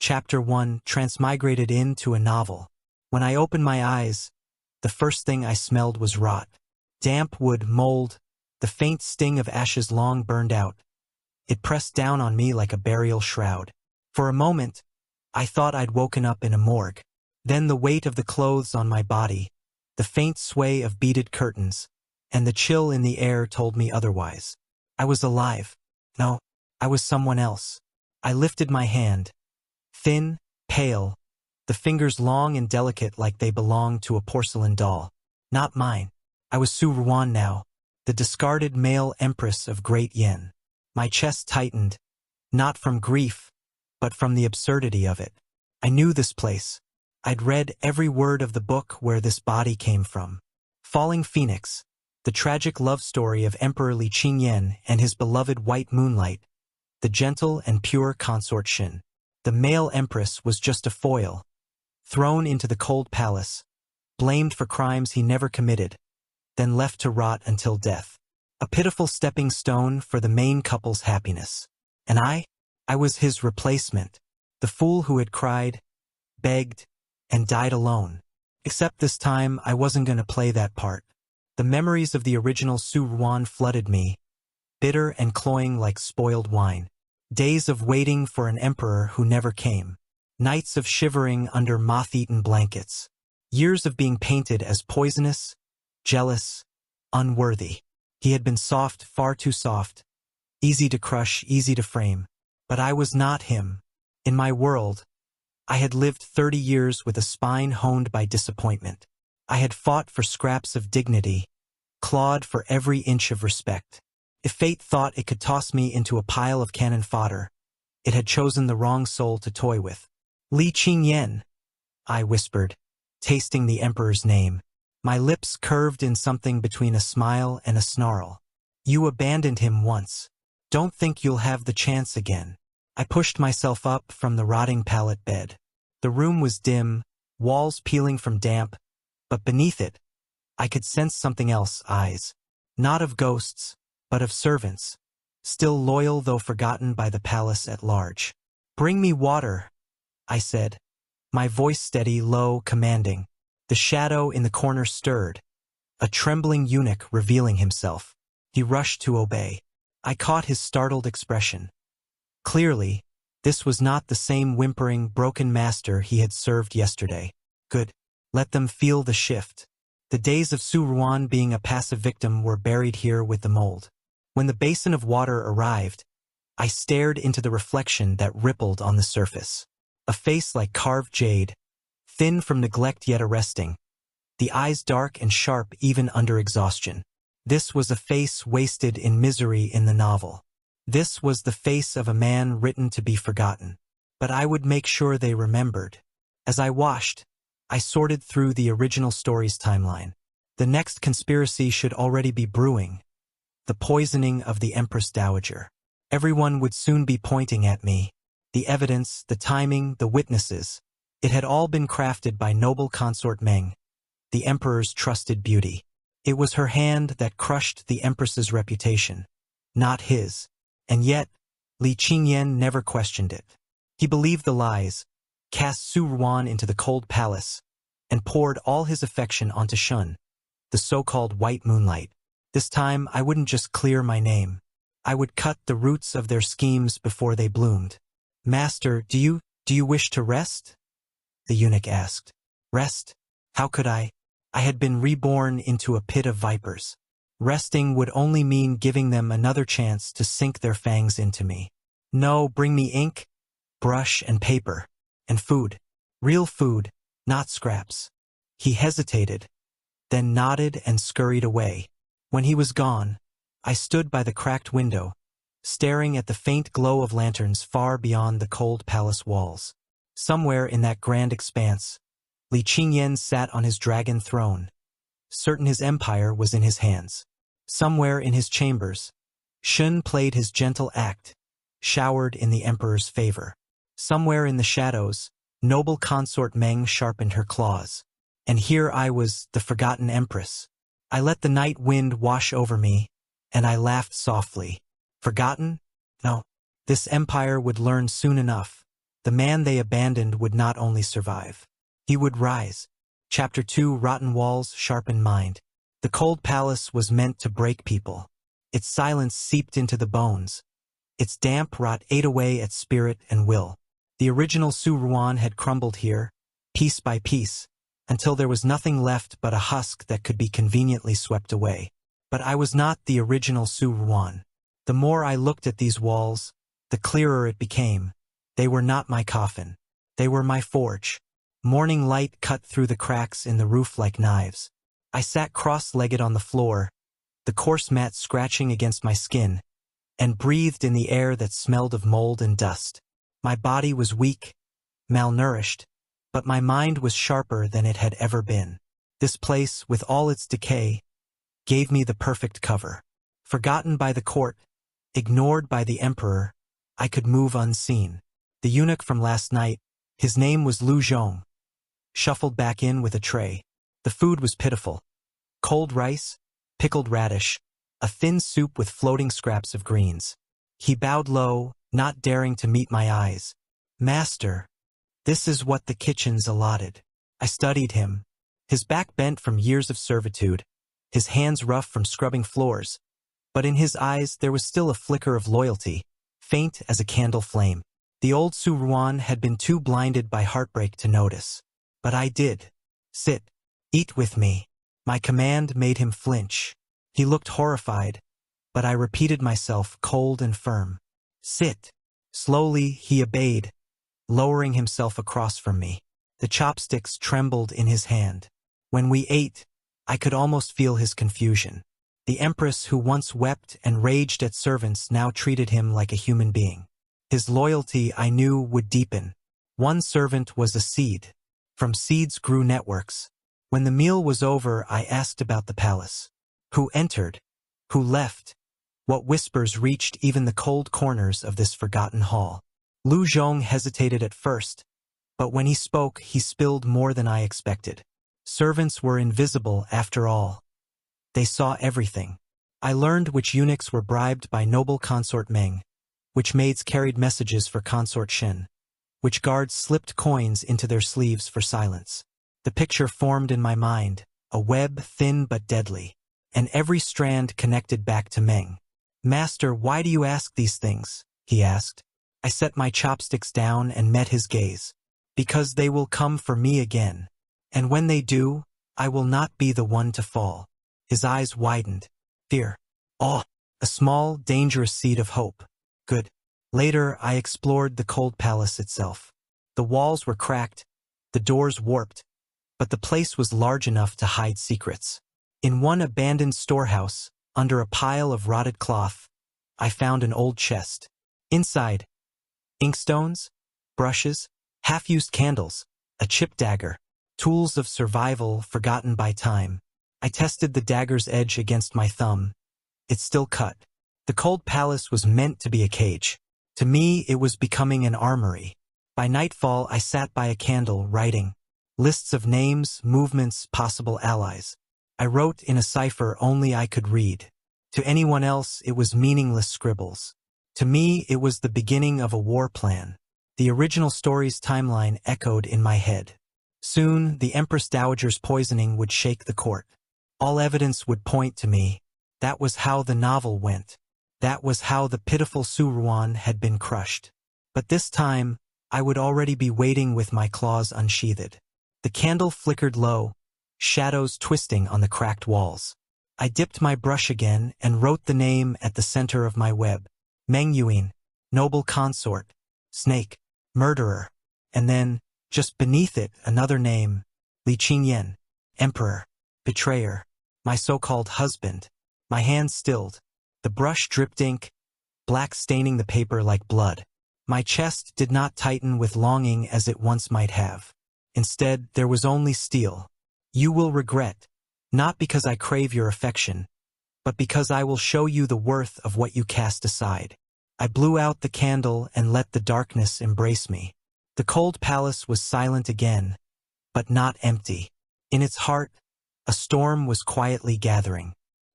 Chapter 1, Transmigrated into a novel. When I opened my eyes, the first thing I smelled was rot. Damp wood, mold, the faint sting of ashes long burned out. It pressed down on me like a burial shroud. For a moment, I thought I'd woken up in a morgue. Then the weight of the clothes on my body, the faint sway of beaded curtains, and the chill in the air told me otherwise. I was alive. No, I was someone else. I lifted my hand. Thin, pale, the fingers long and delicate like they belonged to a porcelain doll. Not mine. I was Su Ruan now, the discarded male Empress of Great Yen. My chest tightened, not from grief, but from the absurdity of it. I knew this place. I'd read every word of the book where this body came from. Falling Phoenix, the tragic love story of Emperor Li Qingyan and his beloved white moonlight, the gentle and pure consort Shin. The male Empress was just a foil, thrown into the cold palace, blamed for crimes he never committed, then left to rot until death. A pitiful stepping stone for the main couple's happiness. And I was his replacement, the fool who had cried, begged, and died alone. Except this time I wasn't going to play that part. The memories of the original Su Ruan flooded me, bitter and cloying like spoiled wine. Days of waiting for an emperor who never came. Nights of shivering under moth-eaten blankets. Years of being painted as poisonous, jealous, unworthy. He had been soft, far too soft. Easy to crush, easy to frame. But I was not him. In my world, I had lived 30 years with a spine honed by disappointment. I had fought for scraps of dignity, clawed for every inch of respect. If fate thought it could toss me into a pile of cannon fodder, it had chosen the wrong soul to toy with. Li Qingyan, I whispered, tasting the emperor's name. My lips curved in something between a smile and a snarl. You abandoned him once. Don't think you'll have the chance again. I pushed myself up from the rotting pallet bed. The room was dim, walls peeling from damp, but beneath it, I could sense something else, eyes. Not of ghosts, but of servants, still loyal though forgotten by the palace at large. Bring me water, I said, my voice steady, low, commanding. The shadow in the corner stirred, a trembling eunuch revealing himself. He rushed to obey. I caught his startled expression. Clearly, this was not the same whimpering, broken master he had served yesterday. Good. Let them feel the shift. The days of Su Ruan being a passive victim were buried here with the mold. When the basin of water arrived, I stared into the reflection that rippled on the surface. A face like carved jade, thin from neglect yet arresting, the eyes dark and sharp even under exhaustion. This was a face wasted in misery in the novel. This was the face of a man written to be forgotten. But I would make sure they remembered. As I washed, I sorted through the original story's timeline. The next conspiracy should already be brewing. The poisoning of the Empress Dowager. Everyone would soon be pointing at me. The evidence, the timing, the witnesses. It had all been crafted by noble consort Meng, the emperor's trusted beauty. It was her hand that crushed the empress's reputation, not his. And yet, Li Qingyan never questioned it. He believed the lies, cast Su Ruan into the cold palace, and poured all his affection onto Shun, the so-called white moonlight. This time, I wouldn't just clear my name. I would cut the roots of their schemes before they bloomed. Master, do you wish to rest? The eunuch asked. Rest? How could I? I had been reborn into a pit of vipers. Resting would only mean giving them another chance to sink their fangs into me. No, bring me ink, brush, and paper, and food. Real food, not scraps. He hesitated, then nodded and scurried away. When he was gone, I stood by the cracked window, staring at the faint glow of lanterns far beyond the cold palace walls. Somewhere in that grand expanse, Li Qingyan sat on his dragon throne, certain his empire was in his hands. Somewhere in his chambers, Shun played his gentle act, showered in the emperor's favor. Somewhere in the shadows, noble consort Meng sharpened her claws. And here I was, the forgotten empress. I let the night wind wash over me, and I laughed softly. Forgotten? No. This empire would learn soon enough. The man they abandoned would not only survive. He would rise. Chapter 2: Rotten Walls, Sharpened Mind. The cold palace was meant to break people. Its silence seeped into the bones. Its damp rot ate away at spirit and will. The original Su-Ruan had crumbled here, piece by piece, until there was nothing left but a husk that could be conveniently swept away. But I was not the original Su-Ruan. The more I looked at these walls, the clearer it became. They were not my coffin. They were my forge. Morning light cut through the cracks in the roof like knives. I sat cross-legged on the floor, the coarse mat scratching against my skin, and breathed in the air that smelled of mold and dust. My body was weak, malnourished, but my mind was sharper than it had ever been. This place, with all its decay, gave me the perfect cover. Forgotten by the court, ignored by the emperor, I could move unseen. The eunuch from last night, his name was Lu Zhong, shuffled back in with a tray. The food was pitiful. Cold rice, pickled radish, a thin soup with floating scraps of greens. He bowed low, not daring to meet my eyes. "Master, this is what the kitchen's allotted." I studied him, his back bent from years of servitude, his hands rough from scrubbing floors, but in his eyes there was still a flicker of loyalty, faint as a candle flame. The old Su-Ruan had been too blinded by heartbreak to notice. But I did. "Sit. Eat with me." My command made him flinch. He looked horrified, but I repeated myself cold and firm. "Sit." Slowly he obeyed, lowering himself across from me. The chopsticks trembled in his hand. When we ate, I could almost feel his confusion. The Empress who once wept and raged at servants now treated him like a human being. His loyalty, I knew, would deepen. One servant was a seed. From seeds grew networks. When the meal was over, I asked about the palace. Who entered? Who left? What whispers reached even the cold corners of this forgotten hall? Lu Zhong hesitated at first, but when he spoke, he spilled more than I expected. Servants were invisible after all. They saw everything. I learned which eunuchs were bribed by noble consort Meng, which maids carried messages for consort Shen, which guards slipped coins into their sleeves for silence. The picture formed in my mind, a web thin but deadly, and every strand connected back to Meng. "Master, why do you ask these things?" he asked. I set my chopsticks down and met his gaze. "Because they will come for me again. And when they do, I will not be the one to fall." His eyes widened. Fear. Awe. A small, dangerous seed of hope. Good. Later, I explored the cold palace itself. The walls were cracked, the doors warped, but the place was large enough to hide secrets. In one abandoned storehouse, under a pile of rotted cloth, I found an old chest. Inside, inkstones, brushes, half-used candles, a chip dagger, tools of survival forgotten by time. I tested the dagger's edge against my thumb. It still cut. The cold palace was meant to be a cage. To me, it was becoming an armory. By nightfall, I sat by a candle, writing. Lists of names, movements, possible allies. I wrote in a cipher only I could read. To anyone else, it was meaningless scribbles. To me, it was the beginning of a war plan. The original story's timeline echoed in my head. Soon, the Empress Dowager's poisoning would shake the court. All evidence would point to me. That was how the novel went. That was how the pitiful Su-Ruan had been crushed. But this time, I would already be waiting with my claws unsheathed. The candle flickered low, shadows twisting on the cracked walls. I dipped my brush again and wrote the name at the center of my web. Meng Yuan, noble consort, snake, murderer. And then, just beneath it, another name, Li Qingyan, emperor, betrayer, my so-called husband. My hand stilled. The brush dripped ink, black staining the paper like blood. My chest did not tighten with longing as it once might have. Instead, there was only steel. You will regret, not because I crave your affection, but because I will show you the worth of what you cast aside. I blew out the candle and let the darkness embrace me. The cold palace was silent again, but not empty. In its heart, a storm was quietly gathering.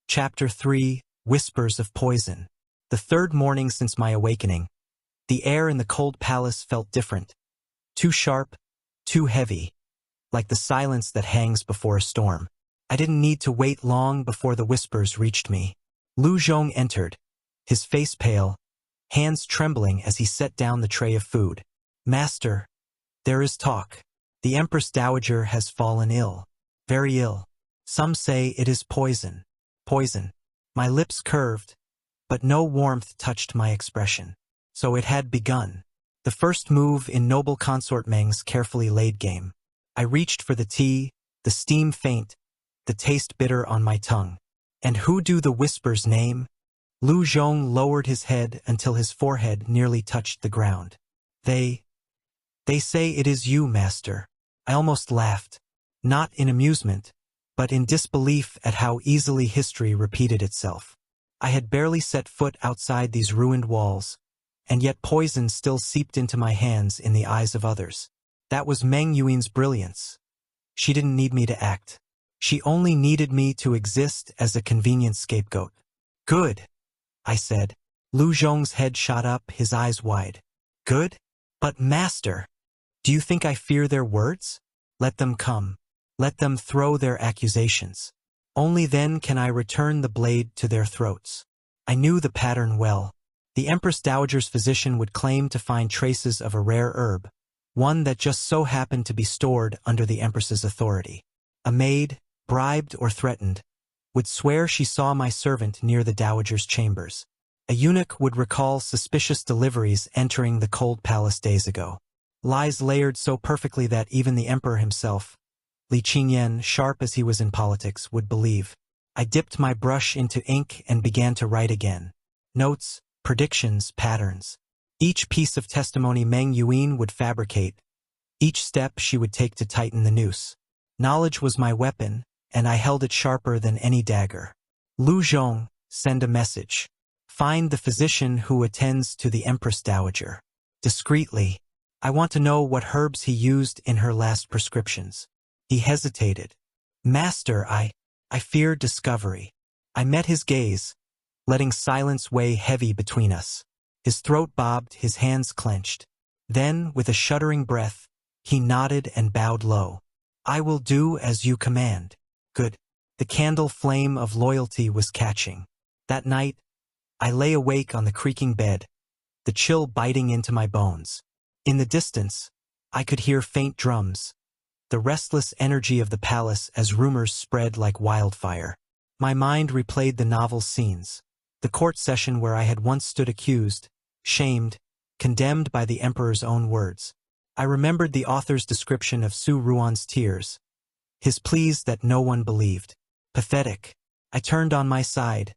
Chapter 3: Whispers of Poison. The third morning since my awakening, the air in the cold palace felt different, Too sharp, too heavy, like the silence that hangs before a storm. I didn't need to wait long before the whispers reached me. Lu Zhong entered, his face pale, hands trembling as he set down the tray of food. Master, there is talk. The Empress Dowager has fallen ill. Very ill. Some say it is poison. Poison. My lips curved, but no warmth touched my expression. So it had begun. The first move in noble consort Meng's carefully laid game. I reached for the tea, the steam faint, the taste bitter on my tongue. And who do the whispers name? Lu Zhong lowered his head until his forehead nearly touched the ground. They say it is you, master. I almost laughed, not in amusement, but in disbelief at how easily history repeated itself. I had barely set foot outside these ruined walls, and yet poison still seeped into my hands in the eyes of others. That was Meng Yuin's brilliance. She didn't need me to act. She only needed me to exist as a convenient scapegoat. Good, I said. Lu Zhong's head shot up, his eyes wide. Good? But master, do you think I fear their words? Let them come. Let them throw their accusations. Only then can I return the blade to their throats. I knew the pattern well. The Empress Dowager's physician would claim to find traces of a rare herb, one that just so happened to be stored under the Empress's authority. A maid, bribed or threatened, would swear she saw my servant near the Dowager's chambers. A eunuch would recall suspicious deliveries entering the cold palace days ago. Lies layered so perfectly that even the emperor himself, Li Qingyan, sharp as he was in politics, would believe. I dipped my brush into ink and began to write again. Notes, predictions, patterns. Each piece of testimony Meng Yuin would fabricate. Each step she would take to tighten the noose. Knowledge was my weapon, and I held it sharper than any dagger. Lu Zhong, send a message. Find the physician who attends to the Empress Dowager. Discreetly. I want to know what herbs he used in her last prescriptions. He hesitated. Master, I fear discovery. I met his gaze, letting silence weigh heavy between us. His throat bobbed, his hands clenched. Then, with a shuddering breath, he nodded and bowed low. I will do as you command. Good. The candle flame of loyalty was catching. That night, I lay awake on the creaking bed, the chill biting into my bones. In the distance, I could hear faint drums, the restless energy of the palace as rumors spread like wildfire. My mind replayed the novel's scenes, the court session where I had once stood accused, shamed, condemned by the emperor's own words. I remembered the author's description of Su Ruan's tears, his pleas that no one believed. Pathetic. I turned on my side,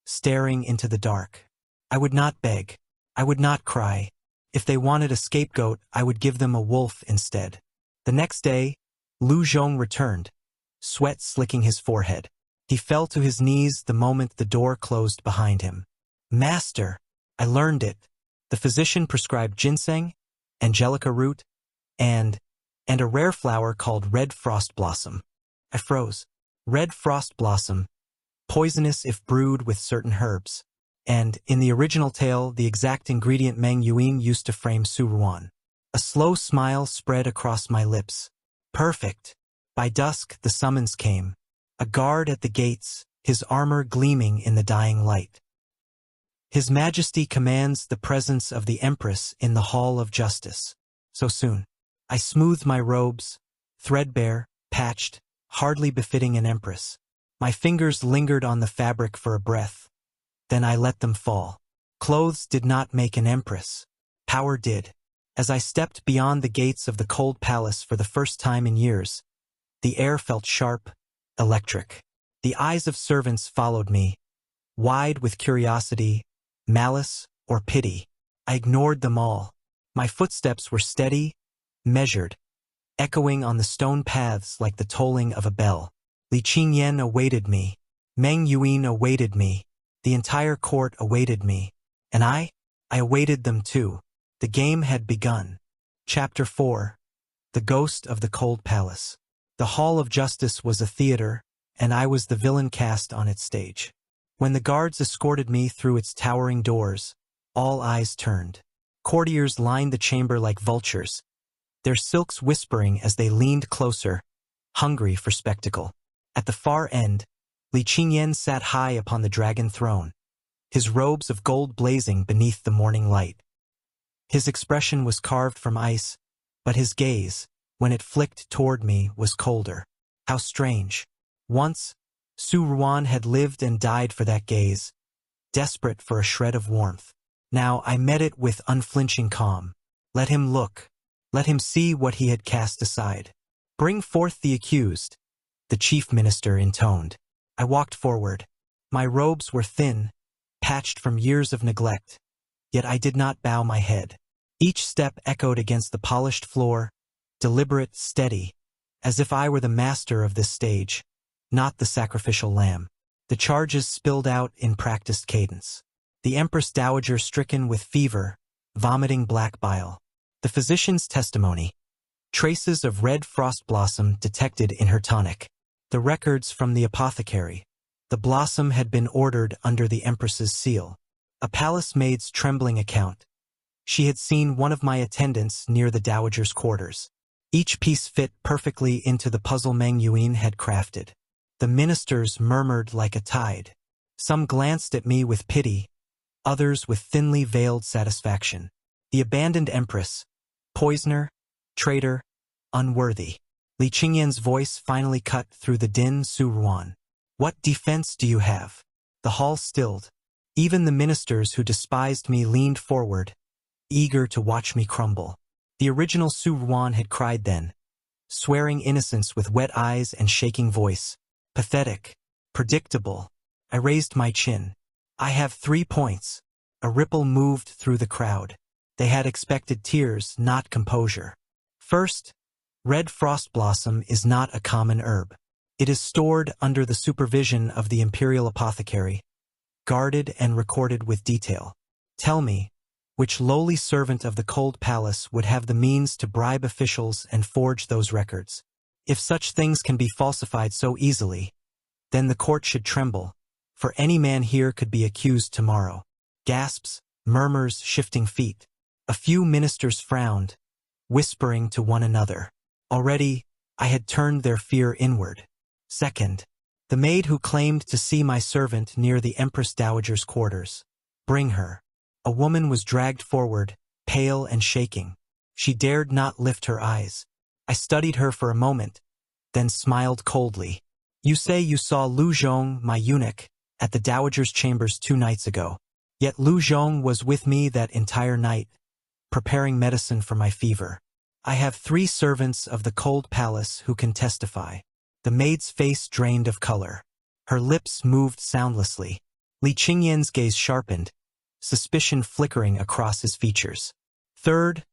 staring into the dark. I would not beg. I would not cry. If they wanted a scapegoat, I would give them a wolf instead. The next day, Lu Zhong returned, sweat slicking his forehead. He fell to his knees the moment the door closed behind him. Master, I learned it. The physician prescribed ginseng, angelica root, and a rare flower called red frost blossom. I froze. Red frost blossom, poisonous if brewed with certain herbs. And, in the original tale, the exact ingredient Meng Yuin used to frame Su Ruan. A slow smile spread across my lips. Perfect. By dusk, the summons came. A guard at the gates, his armor gleaming in the dying light. His Majesty commands the presence of the Empress in the Hall of Justice. So soon. I smoothed my robes, threadbare, patched, hardly befitting an empress. My fingers lingered on the fabric for a breath. Then I let them fall. Clothes did not make an empress. Power did. As I stepped beyond the gates of the cold palace for the first time in years, the air felt sharp, electric. The eyes of servants followed me, wide with curiosity, malice, or pity. I ignored them all. My footsteps were steady, measured, echoing on the stone paths like the tolling of a bell. Li Qingyan awaited me. Meng Yuin awaited me. The entire court awaited me. And I awaited them too. The game had begun. Chapter 4. The Ghost of the Cold Palace. The Hall of Justice was a theater, and I was the villain cast on its stage. When the guards escorted me through its towering doors, all eyes turned. Courtiers lined the chamber like vultures, their silks whispering as they leaned closer, hungry for spectacle. At the far end, Li Qingyan sat high upon the dragon throne, his robes of gold blazing beneath the morning light. His expression was carved from ice, but his gaze, when it flicked toward me, was colder. How strange. Once, Su Ruan had lived and died for that gaze, desperate for a shred of warmth. Now I met it with unflinching calm. Let him look. Let him see what he had cast aside. Bring forth the accused, the chief minister intoned. I walked forward. My robes were thin, patched from years of neglect, yet I did not bow my head. Each step echoed against the polished floor, deliberate, steady, as if I were the master of this stage, not the sacrificial lamb. The charges spilled out in practiced cadence. The Empress Dowager stricken with fever, vomiting black bile. The physician's testimony. Traces of red frost blossom detected in her tonic. The records from the apothecary. The blossom had been ordered under the Empress's seal. A palace maid's trembling account. She had seen one of my attendants near the dowager's quarters. Each piece fit perfectly into the puzzle Meng Yuan had crafted. The ministers murmured like a tide. Some glanced at me with pity, others with thinly veiled satisfaction. The abandoned empress, poisoner, traitor, unworthy. Li Qingyan's voice finally cut through the din. Su Ruan. What defense do you have? The hall stilled. Even the ministers who despised me leaned forward, eager to watch me crumble. The original Su Ruan had cried then, swearing innocence with wet eyes and shaking voice. Pathetic. Predictable. I raised my chin. I have 3 points. A ripple moved through the crowd. They had expected tears, not composure. First, red frost blossom is not a common herb. It is stored under the supervision of the imperial apothecary, guarded and recorded with detail. Tell me, which lowly servant of the cold palace would have the means to bribe officials and forge those records? If such things can be falsified so easily, then the court should tremble, for any man here could be accused tomorrow. Gasps, murmurs, shifting feet. A few ministers frowned, whispering to one another. Already, I had turned their fear inward. Second, the maid who claimed to see my servant near the Empress Dowager's quarters. Bring her. A woman was dragged forward, pale and shaking. She dared not lift her eyes. I studied her for a moment, then smiled coldly. You say you saw Lu Zhong, my eunuch, at the Dowager's chambers 2 nights ago. Yet Lu Zhong was with me that entire night, preparing medicine for my fever. I have 3 servants of the cold palace who can testify. The maid's face drained of color. Her lips moved soundlessly. Li Qingyan's gaze sharpened, suspicion flickering across his features. Third,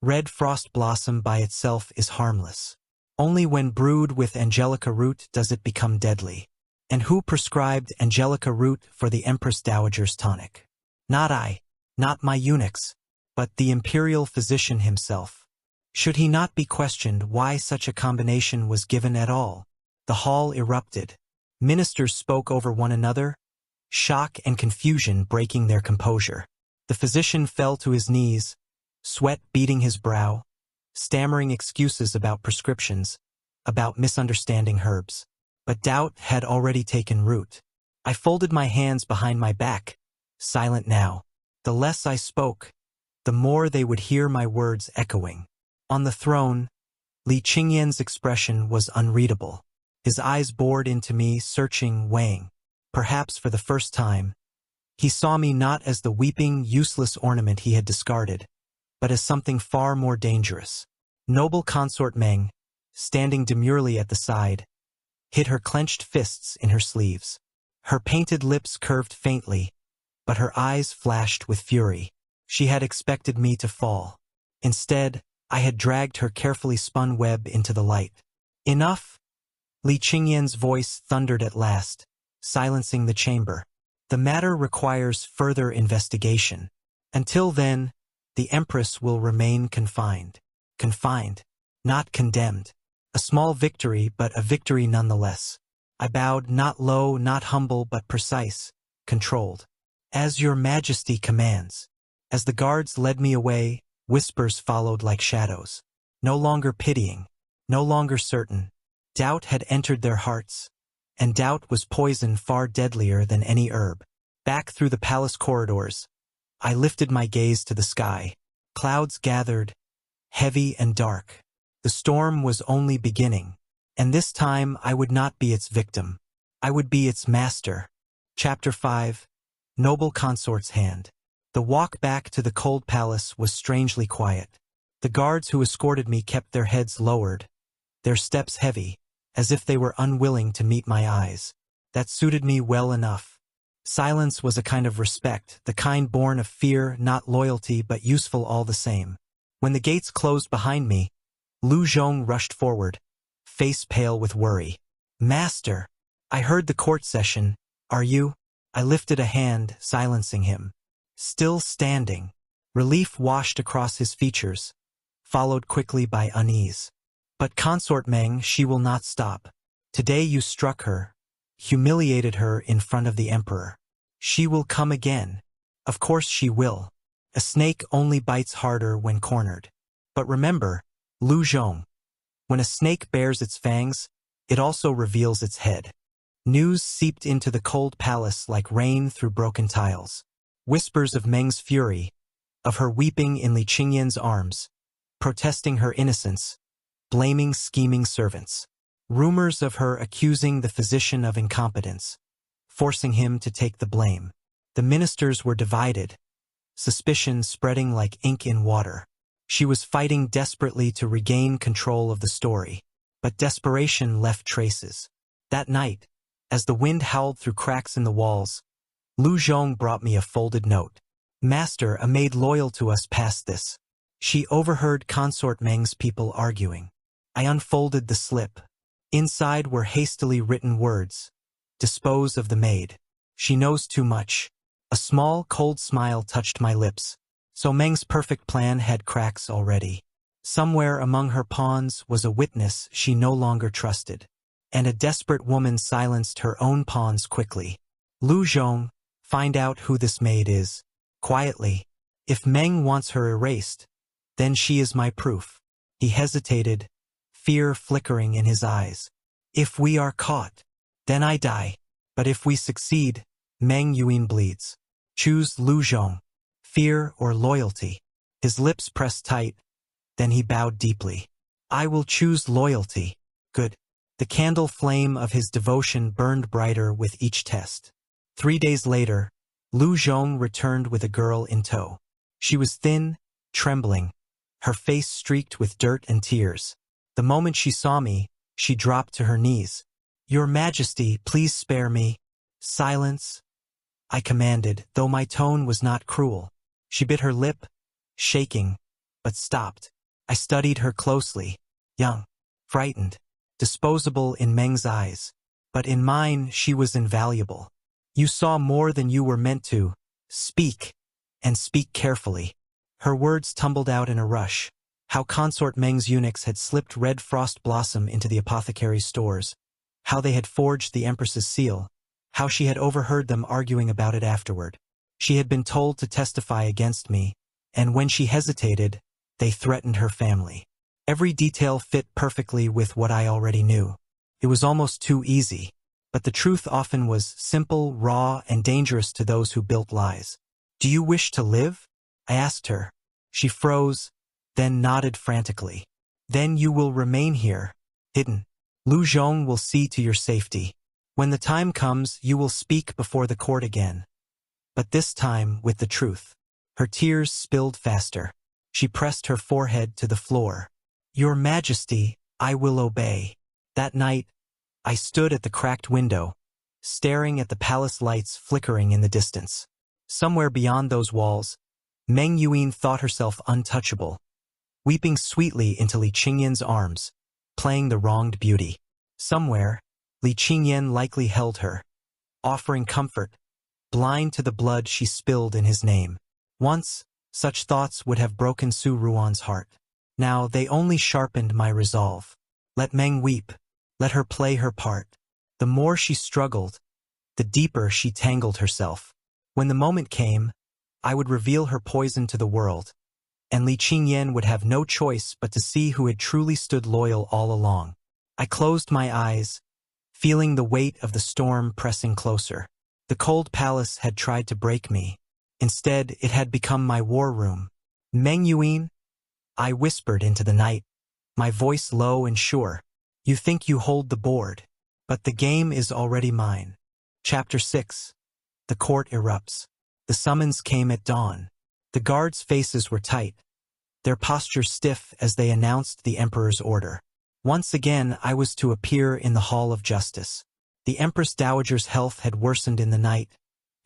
red frost blossom by itself is harmless. Only when brewed with angelica root does it become deadly. And who prescribed angelica root for the Empress Dowager's tonic? Not I, not my eunuchs, but the imperial physician himself. Should he not be questioned why such a combination was given at all? The hall erupted. Ministers spoke over one another, shock and confusion breaking their composure. The physician fell to his knees, sweat beading his brow, stammering excuses about prescriptions, about misunderstanding herbs. But doubt had already taken root. I folded my hands behind my back, silent now. The less I spoke, the more they would hear my words echoing. On the throne, Li Qingyan's expression was unreadable. His eyes bored into me, searching, weighing. Perhaps for the first time, he saw me not as the weeping, useless ornament he had discarded, but as something far more dangerous. Noble consort Meng, standing demurely at the side, hid her clenched fists in her sleeves. Her painted lips curved faintly, but her eyes flashed with fury. She had expected me to fall. Instead, I had dragged her carefully spun web into the light. Enough! Li Qingyan's voice thundered at last, silencing the chamber. The matter requires further investigation. Until then, the Empress will remain confined. Confined, not condemned. A small victory, but a victory nonetheless. I bowed, not low, not humble, but precise, controlled. As your majesty commands. As the guards led me away, whispers followed like shadows. no longer pitying, no longer certain. Doubt had entered their hearts, and doubt was poison far deadlier than any herb. Back through the palace corridors, I lifted my gaze to the sky. Clouds gathered, heavy and dark. The storm was only beginning, and this time I would not be its victim. I would be its master. Chapter 5. Noble Consort's Hand. The walk back to the cold palace was strangely quiet. The guards who escorted me kept their heads lowered, their steps heavy, as if they were unwilling to meet my eyes. That suited me well enough. Silence was a kind of respect, the kind born of fear, not loyalty, but useful all the same. When the gates closed behind me, Lu Zhong rushed forward, face pale with worry. "Master, I heard the court session. Are you?" I lifted a hand, silencing him. Still standing. Relief washed across his features, followed quickly by unease. "But Consort Meng, she will not stop. Today you struck her, humiliated her in front of the emperor. She will come again. Of course she will. A snake only bites harder when cornered. But remember, Lu Zhong, when a snake bares its fangs, it also reveals its head." News seeped into the cold palace like rain through broken tiles. Whispers of Meng's fury, of her weeping in Li Qingyan's arms, protesting her innocence, blaming scheming servants. Rumors of her accusing the physician of incompetence, forcing him to take the blame. The ministers were divided, suspicion spreading like ink in water. She was fighting desperately to regain control of the story, but desperation left traces. That night, as the wind howled through cracks in the walls, Lu Zhong brought me a folded note. "Master, a maid loyal to us passed this. She overheard Consort Meng's people arguing." I unfolded the slip. Inside were hastily written words. "Dispose of the maid. She knows too much." A small, cold smile touched my lips. So Meng's perfect plan had cracks already. Somewhere among her pawns was a witness she no longer trusted. And a desperate woman silenced her own pawns quickly. "Lu Zhong, find out who this maid is. Quietly. If Meng wants her erased, then she is my proof." He hesitated, fear flickering in his eyes. "If we are caught, then I die. But if we succeed, Meng Yuan bleeds. Choose Lu Zhong. Fear or loyalty?" His lips pressed tight, then he bowed deeply. "I will choose loyalty." "Good." The candle flame of his devotion burned brighter with each test. 3 days later, Lu Zhong returned with a girl in tow. She was thin, trembling, her face streaked with dirt and tears. The moment she saw me, she dropped to her knees. "Your Majesty, please spare me." "Silence," I commanded, though my tone was not cruel. She bit her lip, shaking, but stopped. I studied her closely. Young, frightened, disposable in Meng's eyes. But in mine she was invaluable. "You saw more than you were meant to. Speak, and speak carefully." Her words tumbled out in a rush. How Consort Meng's eunuchs had slipped red frost blossom into the apothecary's stores. How they had forged the Empress's seal. How she had overheard them arguing about it afterward. She had been told to testify against me, and when she hesitated, they threatened her family. Every detail fit perfectly with what I already knew. It was almost too easy. But the truth often was simple, raw, and dangerous to those who built lies. "Do you wish to live?" I asked her. She froze, then nodded frantically. "Then you will remain here, hidden. Lu Zhong will see to your safety. When the time comes, you will speak before the court again. But this time with the truth." Her tears spilled faster. She pressed her forehead to the floor. "Your Majesty, I will obey." That night, I stood at the cracked window, staring at the palace lights flickering in the distance. Somewhere beyond those walls, Meng Yuan thought herself untouchable, weeping sweetly into Li Qingyan's arms, playing the wronged beauty. Somewhere, Li Qingyan likely held her, offering comfort, blind to the blood she spilled in his name. Once, such thoughts would have broken Su Ruan's heart. Now they only sharpened my resolve. Let Meng weep. Let her play her part. The more she struggled, the deeper she tangled herself. When the moment came, I would reveal her poison to the world, and Li Qingyan would have no choice but to see who had truly stood loyal all along. I closed my eyes, feeling the weight of the storm pressing closer. The cold palace had tried to break me. Instead, it had become my war room. Meng Yuan, I whispered into the night, my voice low and sure. You think you hold the board, but the game is already mine. Chapter 6. The court erupts. The summons came at dawn. The guards' faces were tight, their postures stiff as they announced the emperor's order. Once again, I was to appear in the Hall of Justice. The Empress Dowager's health had worsened in the night,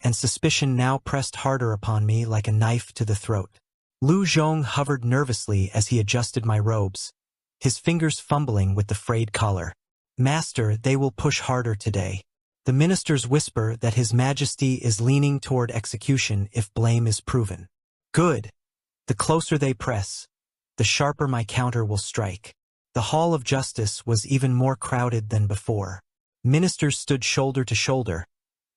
and suspicion now pressed harder upon me like a knife to the throat. Lu Zhong hovered nervously as he adjusted my robes, his fingers fumbling with the frayed collar. Master, they will push harder today. The ministers whisper that His Majesty is leaning toward execution if blame is proven. Good. The closer they press, the sharper my counter will strike. The Hall of Justice was even more crowded than before. Ministers stood shoulder to shoulder,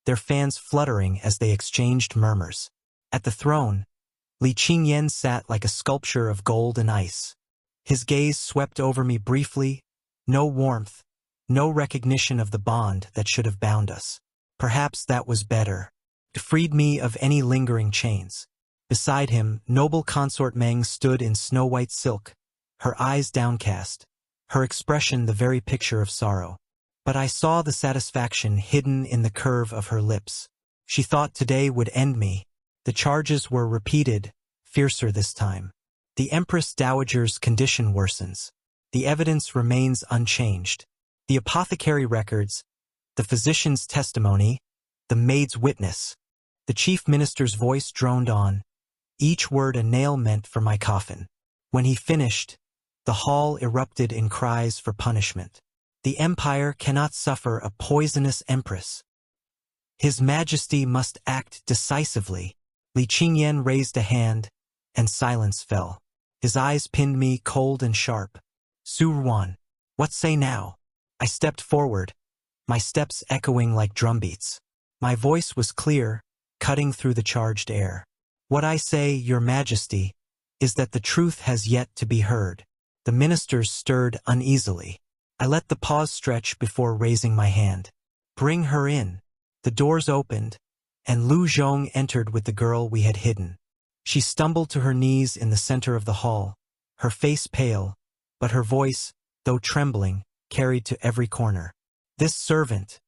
their fans fluttering as they exchanged murmurs. At the throne, Li Qingyan sat like a sculpture of gold and ice. His gaze swept over me briefly, no warmth, no recognition of the bond that should have bound us. Perhaps that was better. It freed me of any lingering chains. Beside him, noble consort Meng stood in snow-white silk, her eyes downcast, her expression the very picture of sorrow. But I saw the satisfaction hidden in the curve of her lips. She thought today would end me. The charges were repeated, fiercer this time. The Empress Dowager's condition worsens. The evidence remains unchanged. The apothecary records, the physician's testimony, the maid's witness. The chief minister's voice droned on, each word a nail meant for my coffin. When he finished, the hall erupted in cries for punishment. The empire cannot suffer a poisonous empress. His Majesty must act decisively. Li Qingyan raised a hand, and silence fell. His eyes pinned me cold and sharp. Su Ruan, what say now? I stepped forward, my steps echoing like drumbeats. My voice was clear, cutting through the charged air. What I say, Your Majesty, is that the truth has yet to be heard. The ministers stirred uneasily. I let the pause stretch before raising my hand. Bring her in. The doors opened, and Lu Zhong entered with the girl we had hidden. She stumbled to her knees in the center of the hall, her face pale, but her voice, though trembling, carried to every corner. This servant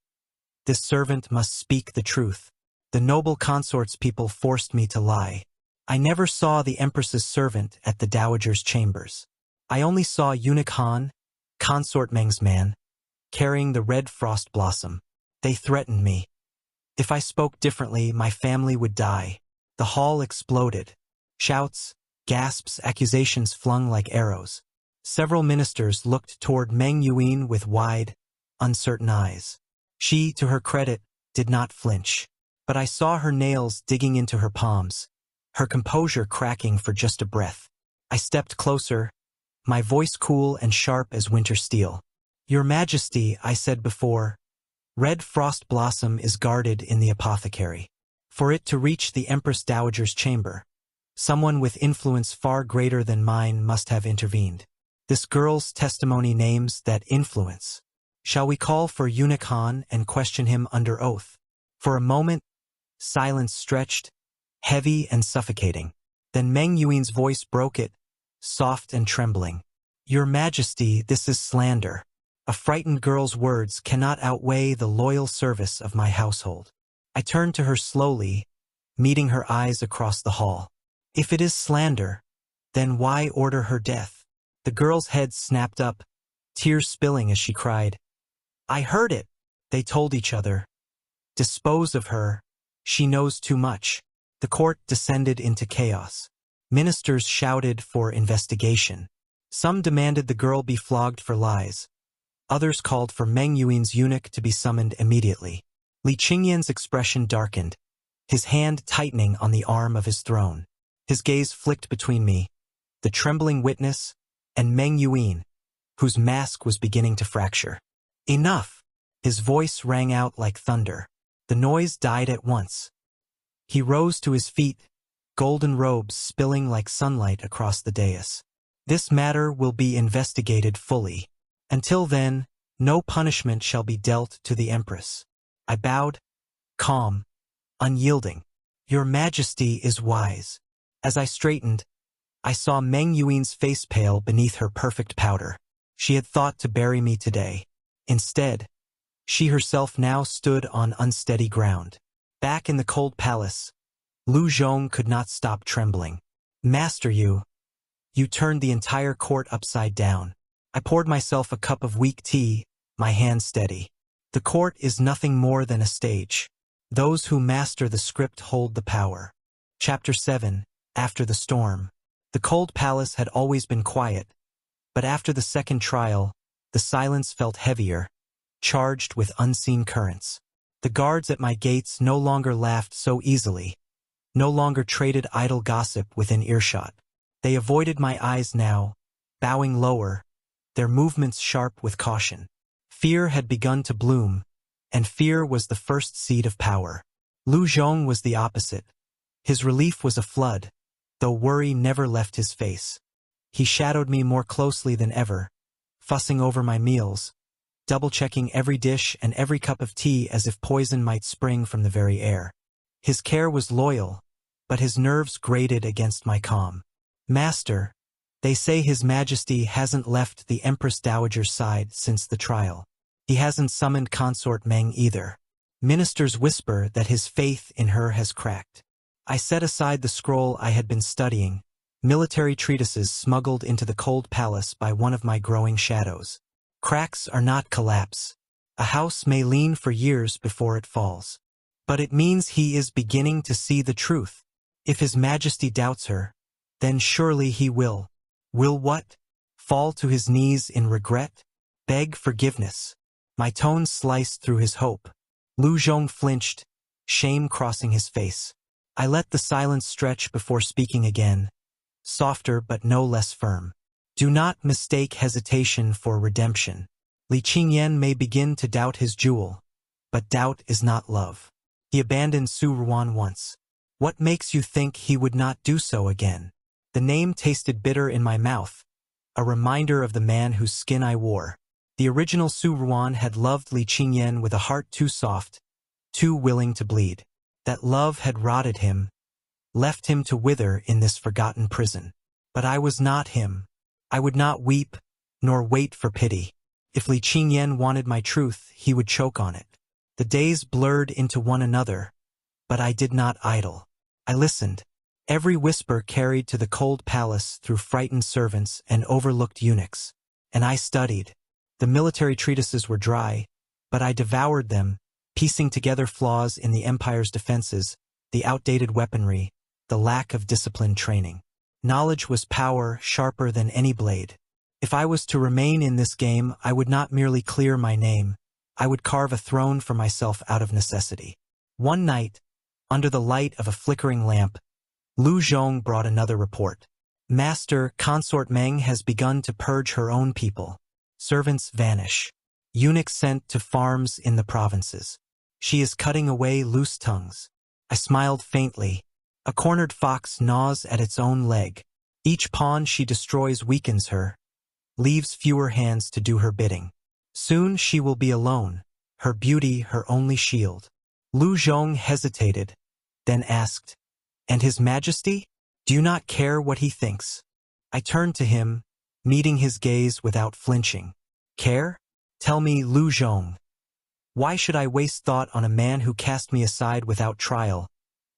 must speak the truth. The noble consort's people forced me to lie. I never saw the Empress's servant at the Dowager's chambers. I only saw Eunuch Han, consort Meng's man, carrying the red frost blossom. They threatened me. If I spoke differently, my family would die. The hall exploded. Shouts, gasps, accusations flung like arrows. Several ministers looked toward Meng Yuan with wide, uncertain eyes. She, to her credit, did not flinch. But I saw her nails digging into her palms, her composure cracking for just a breath. I stepped closer, my voice cool and sharp as winter steel. Your Majesty, I said before, red frost blossom is guarded in the apothecary. For it to reach the Empress Dowager's chamber, someone with influence far greater than mine must have intervened. This girl's testimony names that influence. Shall we call for Eunuch Han and question him under oath? For a moment, silence stretched, heavy and suffocating. Then Meng Yuan's voice broke it, soft and trembling. Your Majesty, this is slander. A frightened girl's words cannot outweigh the loyal service of my household. I turned to her slowly, meeting her eyes across the hall. If it is slander, then why order her death? The girl's head snapped up, tears spilling as she cried. I heard it, they told each other. Dispose of her, she knows too much. The court descended into chaos. Ministers shouted for investigation. Some demanded the girl be flogged for lies. Others called for Meng Yuan's eunuch to be summoned immediately. Li Qingyan's expression darkened, his hand tightening on the arm of his throne. His gaze flicked between me, the trembling witness, and Meng Yuan, whose mask was beginning to fracture. Enough! His voice rang out like thunder. The noise died at once. He rose to his feet, golden robes spilling like sunlight across the dais. This matter will be investigated fully. Until then, no punishment shall be dealt to the Empress. I bowed, calm, unyielding. Your Majesty is wise. As I straightened, I saw Meng Yuan's face pale beneath her perfect powder. She had thought to bury me today. Instead, she herself now stood on unsteady ground. Back in the cold palace, Lu Zhong could not stop trembling. Master, you turned the entire court upside down. I poured myself a cup of weak tea, my hand steady. The court is nothing more than a stage. Those who master the script hold the power. Chapter 7, After the Storm. The cold palace had always been quiet, but after the second trial, the silence felt heavier, charged with unseen currents. The guards at my gates no longer laughed so easily, no longer traded idle gossip within earshot. They avoided my eyes now, bowing lower, their movements sharp with caution. Fear had begun to bloom, and fear was the first seed of power. Lu Zhong was the opposite. His relief was a flood, though worry never left his face. He shadowed me more closely than ever, fussing over my meals, double-checking every dish and every cup of tea as if poison might spring from the very air. His care was loyal, but his nerves grated against my calm. Master, they say His Majesty hasn't left the Empress Dowager's side since the trial. He hasn't summoned consort Meng either. Ministers whisper that his faith in her has cracked. I set aside the scroll I had been studying, military treatises smuggled into the cold palace by one of my growing shadows. Cracks are not collapse. A house may lean for years before it falls. But it means he is beginning to see the truth. If His Majesty doubts her, then surely he will. Will what? Fall to his knees in regret? Beg forgiveness? My tone sliced through his hope. Lu Zhong flinched, shame crossing his face. I let the silence stretch before speaking again, softer but no less firm. Do not mistake hesitation for redemption. Li Qingyan may begin to doubt his jewel, but doubt is not love. He abandoned Su Ruan once. What makes you think he would not do so again? The name tasted bitter in my mouth, a reminder of the man whose skin I wore. The original Su Ruan had loved Li Qingyan with a heart too soft, too willing to bleed. That love had rotted him, left him to wither in this forgotten prison. But I was not him. I would not weep, nor wait for pity. If Li Qingyan wanted my truth, he would choke on it. The days blurred into one another, but I did not idle. I listened. Every whisper carried to the cold palace through frightened servants and overlooked eunuchs. And I studied. The military treatises were dry, but I devoured them, piecing together flaws in the empire's defenses, the outdated weaponry, the lack of disciplined training. Knowledge was power sharper than any blade. If I was to remain in this game, I would not merely clear my name, I would carve a throne for myself out of necessity. One night, under the light of a flickering lamp, Lu Zhong brought another report. Master, consort Meng has begun to purge her own people. Servants vanish. Eunuchs sent to farms in the provinces. She is cutting away loose tongues. I smiled faintly. A cornered fox gnaws at its own leg. Each pawn she destroys weakens her, leaves fewer hands to do her bidding. Soon she will be alone, her beauty her only shield. Lu Zhong hesitated, then asked, "And His Majesty? Do you not care what he thinks?" I turned to him, meeting his gaze without flinching. Care? Tell me, Lu Zhong. Why should I waste thought on a man who cast me aside without trial,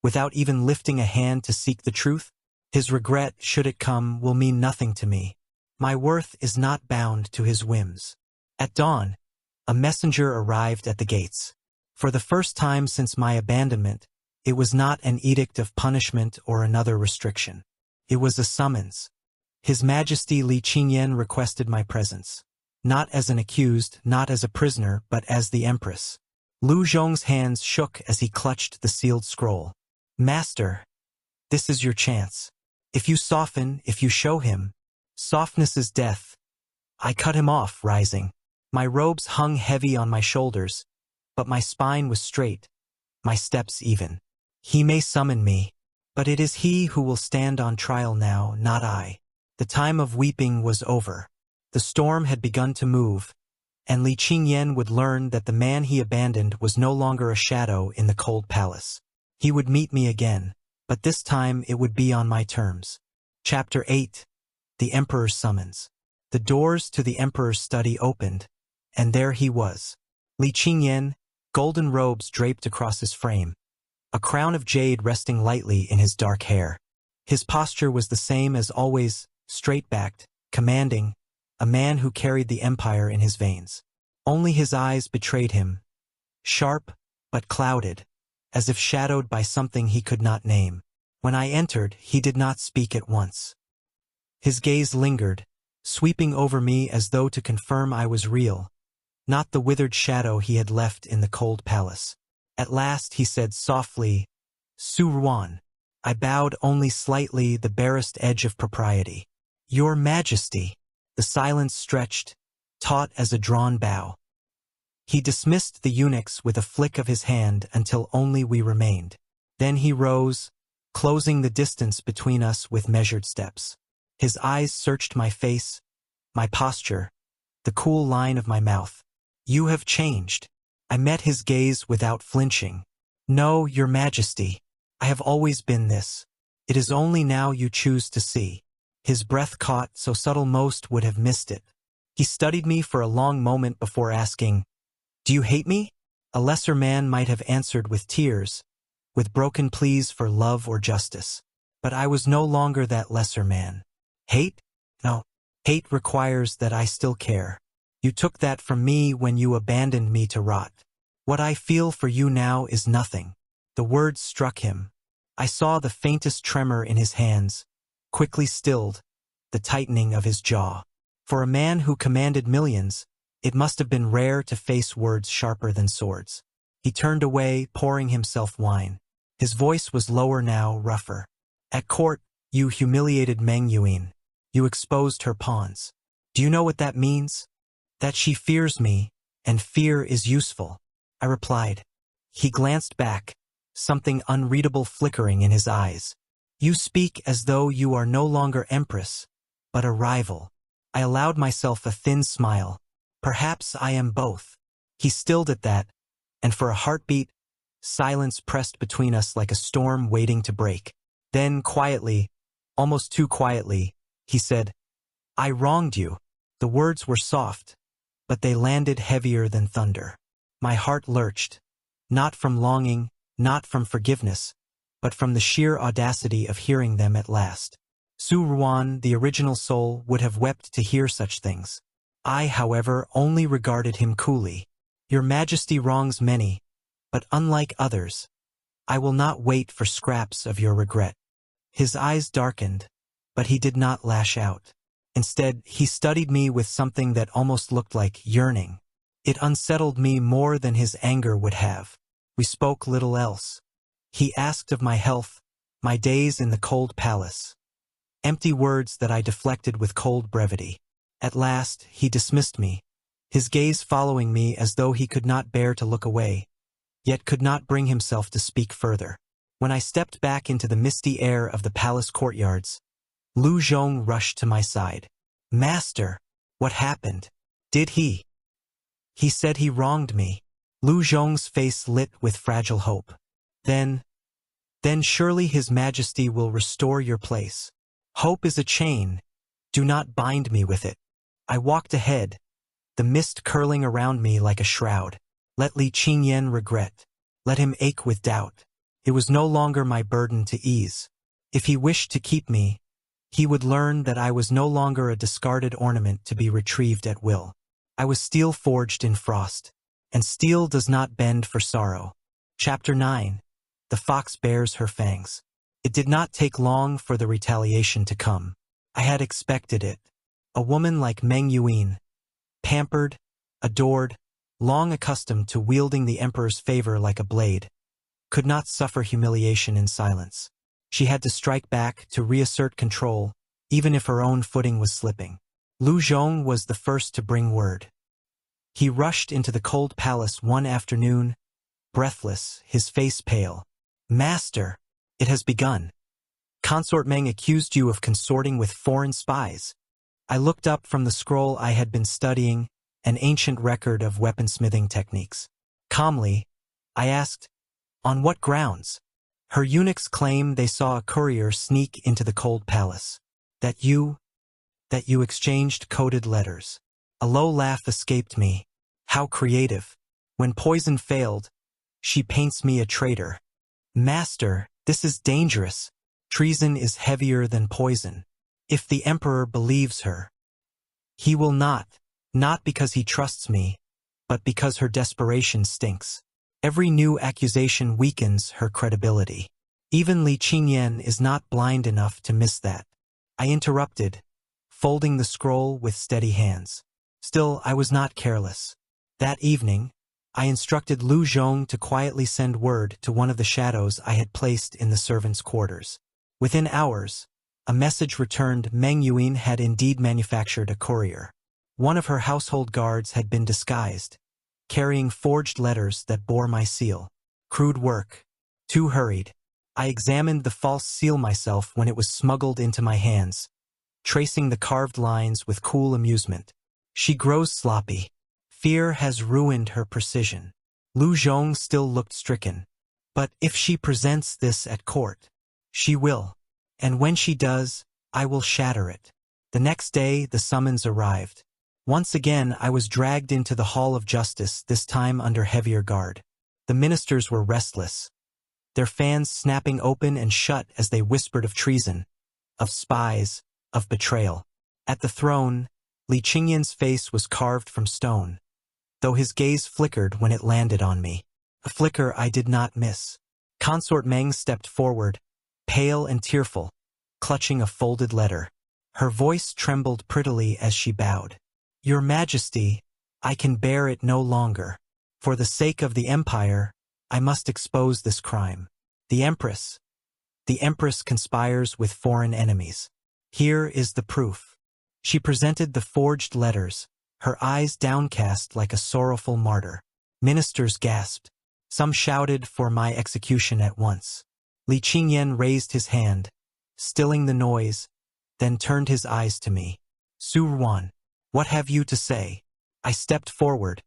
without even lifting a hand to seek the truth? His regret, should it come, will mean nothing to me. My worth is not bound to his whims. At dawn, a messenger arrived at the gates. For the first time since my abandonment, it was not an edict of punishment or another restriction. It was a summons. His Majesty Li Qingyan requested my presence. Not as an accused, not as a prisoner, but as the Empress. Lu Zhong's hands shook as he clutched the sealed scroll. Master, this is your chance. If you soften, if you show him, softness is death. I cut him off, rising. My robes hung heavy on my shoulders, but my spine was straight, my steps even. He may summon me, But it is he who will stand on trial now, not I. The time of weeping was over. The storm had begun to move, and Li Qingyan would learn that the man he abandoned was no longer a shadow in the cold palace. He would meet me again, but this time it would be on my terms. Chapter 8. The Emperor's Summons. The doors to the Emperor's study opened, and there he was. Li Qingyan, golden robes draped across his frame, a crown of jade resting lightly in his dark hair. His posture was the same as always, straight-backed, commanding, a man who carried the empire in his veins. Only his eyes betrayed him, sharp but clouded, as if shadowed by something he could not name. When I entered, he did not speak at once. His gaze lingered, sweeping over me as though to confirm I was real, not the withered shadow he had left in the cold palace. At last he said softly, "Su Ruan." I bowed only slightly, the barest edge of propriety. "Your Majesty." The silence stretched, taut as a drawn bow. He dismissed the eunuchs with a flick of his hand until only we remained. Then he rose, closing the distance between us with measured steps. His eyes searched my face, my posture, the cool line of my mouth. "You have changed." I met his gaze without flinching. "No, Your Majesty. I have always been this. It is only now you choose to see." His breath caught, so subtle most would have missed it. He studied me for a long moment before asking, "Do you hate me?" A lesser man might have answered with tears, with broken pleas for love or justice. But I was no longer that lesser man. Hate? No. Hate requires that I still care. You took that from me when you abandoned me to rot. What I feel for you now is nothing. The words struck him. I saw the faintest tremor in his hands, quickly stilled, the tightening of his jaw. For a man who commanded millions, it must have been rare to face words sharper than swords. He turned away, pouring himself wine. His voice was lower now, rougher. "At court, you humiliated Meng Yuan. You exposed her pawns. Do you know what that means? That she fears me, and fear is useful." I replied. He glanced back, something unreadable flickering in his eyes. "You speak as though you are no longer Empress, but a rival." I allowed myself a thin smile. "Perhaps I am both." He stilled at that, and for a heartbeat, silence pressed between us like a storm waiting to break. Then quietly, almost too quietly, he said, "I wronged you." The words were soft, but they landed heavier than thunder. My heart lurched, not from longing, not from forgiveness, but from the sheer audacity of hearing them at last. Su Ruan, the original soul, would have wept to hear such things. I, however, only regarded him coolly. "Your Majesty wrongs many, but unlike others, I will not wait for scraps of your regret." His eyes darkened, but he did not lash out. Instead, he studied me with something that almost looked like yearning. It unsettled me more than his anger would have. We spoke little else. He asked of my health, my days in the cold palace. Empty words that I deflected with cold brevity. At last, he dismissed me, his gaze following me as though he could not bear to look away, yet could not bring himself to speak further. When I stepped back into the misty air of the palace courtyards, Lu Zhong rushed to my side. "Master, what happened? Did he?" "He said he wronged me." Lu Zhong's face lit with fragile hope. Then surely His Majesty will restore your place. Hope is a chain. Do not bind me with it." I walked ahead, the mist curling around me like a shroud. Let Li Qingyan regret. Let him ache with doubt. It was no longer my burden to ease. If he wished to keep me, he would learn that I was no longer a discarded ornament to be retrieved at will. I was steel forged in frost, and steel does not bend for sorrow. Chapter 9. The Fox Bears Her Fangs. It did not take long for the retaliation to come. I had expected it. A woman like Meng Yuan, pampered, adored, long accustomed to wielding the emperor's favor like a blade, could not suffer humiliation in silence. She had to strike back, to reassert control, even if her own footing was slipping. Lu Zhong was the first to bring word. He rushed into the cold palace one afternoon, breathless, his face pale. "Master, it has begun." Consort Meng accused you of consorting with foreign spies. I looked up from the scroll I had been studying, an ancient record of weaponsmithing techniques. Calmly, I asked, on what grounds? Her eunuchs claim they saw a courier sneak into the cold palace. That you exchanged coded letters. A low laugh escaped me. How creative. When poison failed, she paints me a traitor. Master, this is dangerous. Treason is heavier than poison. If the emperor believes her, he will not because he trusts me, but because her desperation stinks. Every new accusation weakens her credibility. Even Li Qingyan is not blind enough to miss that. I interrupted, folding the scroll with steady hands. Still, I was not careless. That evening, I instructed Lu Zhong to quietly send word to one of the shadows I had placed in the servants' quarters. Within hours, a message returned Meng Yuan had indeed manufactured a courier. One of her household guards had been disguised, carrying forged letters that bore my seal. Crude work. Too hurried. I examined the false seal myself when it was smuggled into my hands, tracing the carved lines with cool amusement. She grows sloppy. Fear has ruined her precision. Lu Zhong still looked stricken. But if she presents this at court, she will. And when she does, I will shatter it. The next day, the summons arrived. Once again, I was dragged into the Hall of Justice, this time under heavier guard. The ministers were restless, their fans snapping open and shut as they whispered of treason, of spies, of betrayal. At the throne, Li Qingyan's face was carved from stone, though his gaze flickered when it landed on me. A flicker I did not miss. Consort Meng stepped forward, pale and tearful, clutching a folded letter. Her voice trembled prettily as she bowed. Your Majesty, I can bear it no longer. For the sake of the Empire, I must expose this crime. The Empress conspires with foreign enemies. Here is the proof. She presented the forged letters, her eyes downcast like a sorrowful martyr. Ministers gasped. Some shouted for my execution at once. Li Qingyan raised his hand, stilling the noise, then turned his eyes to me. Su Ruan, what have you to say? I stepped forward,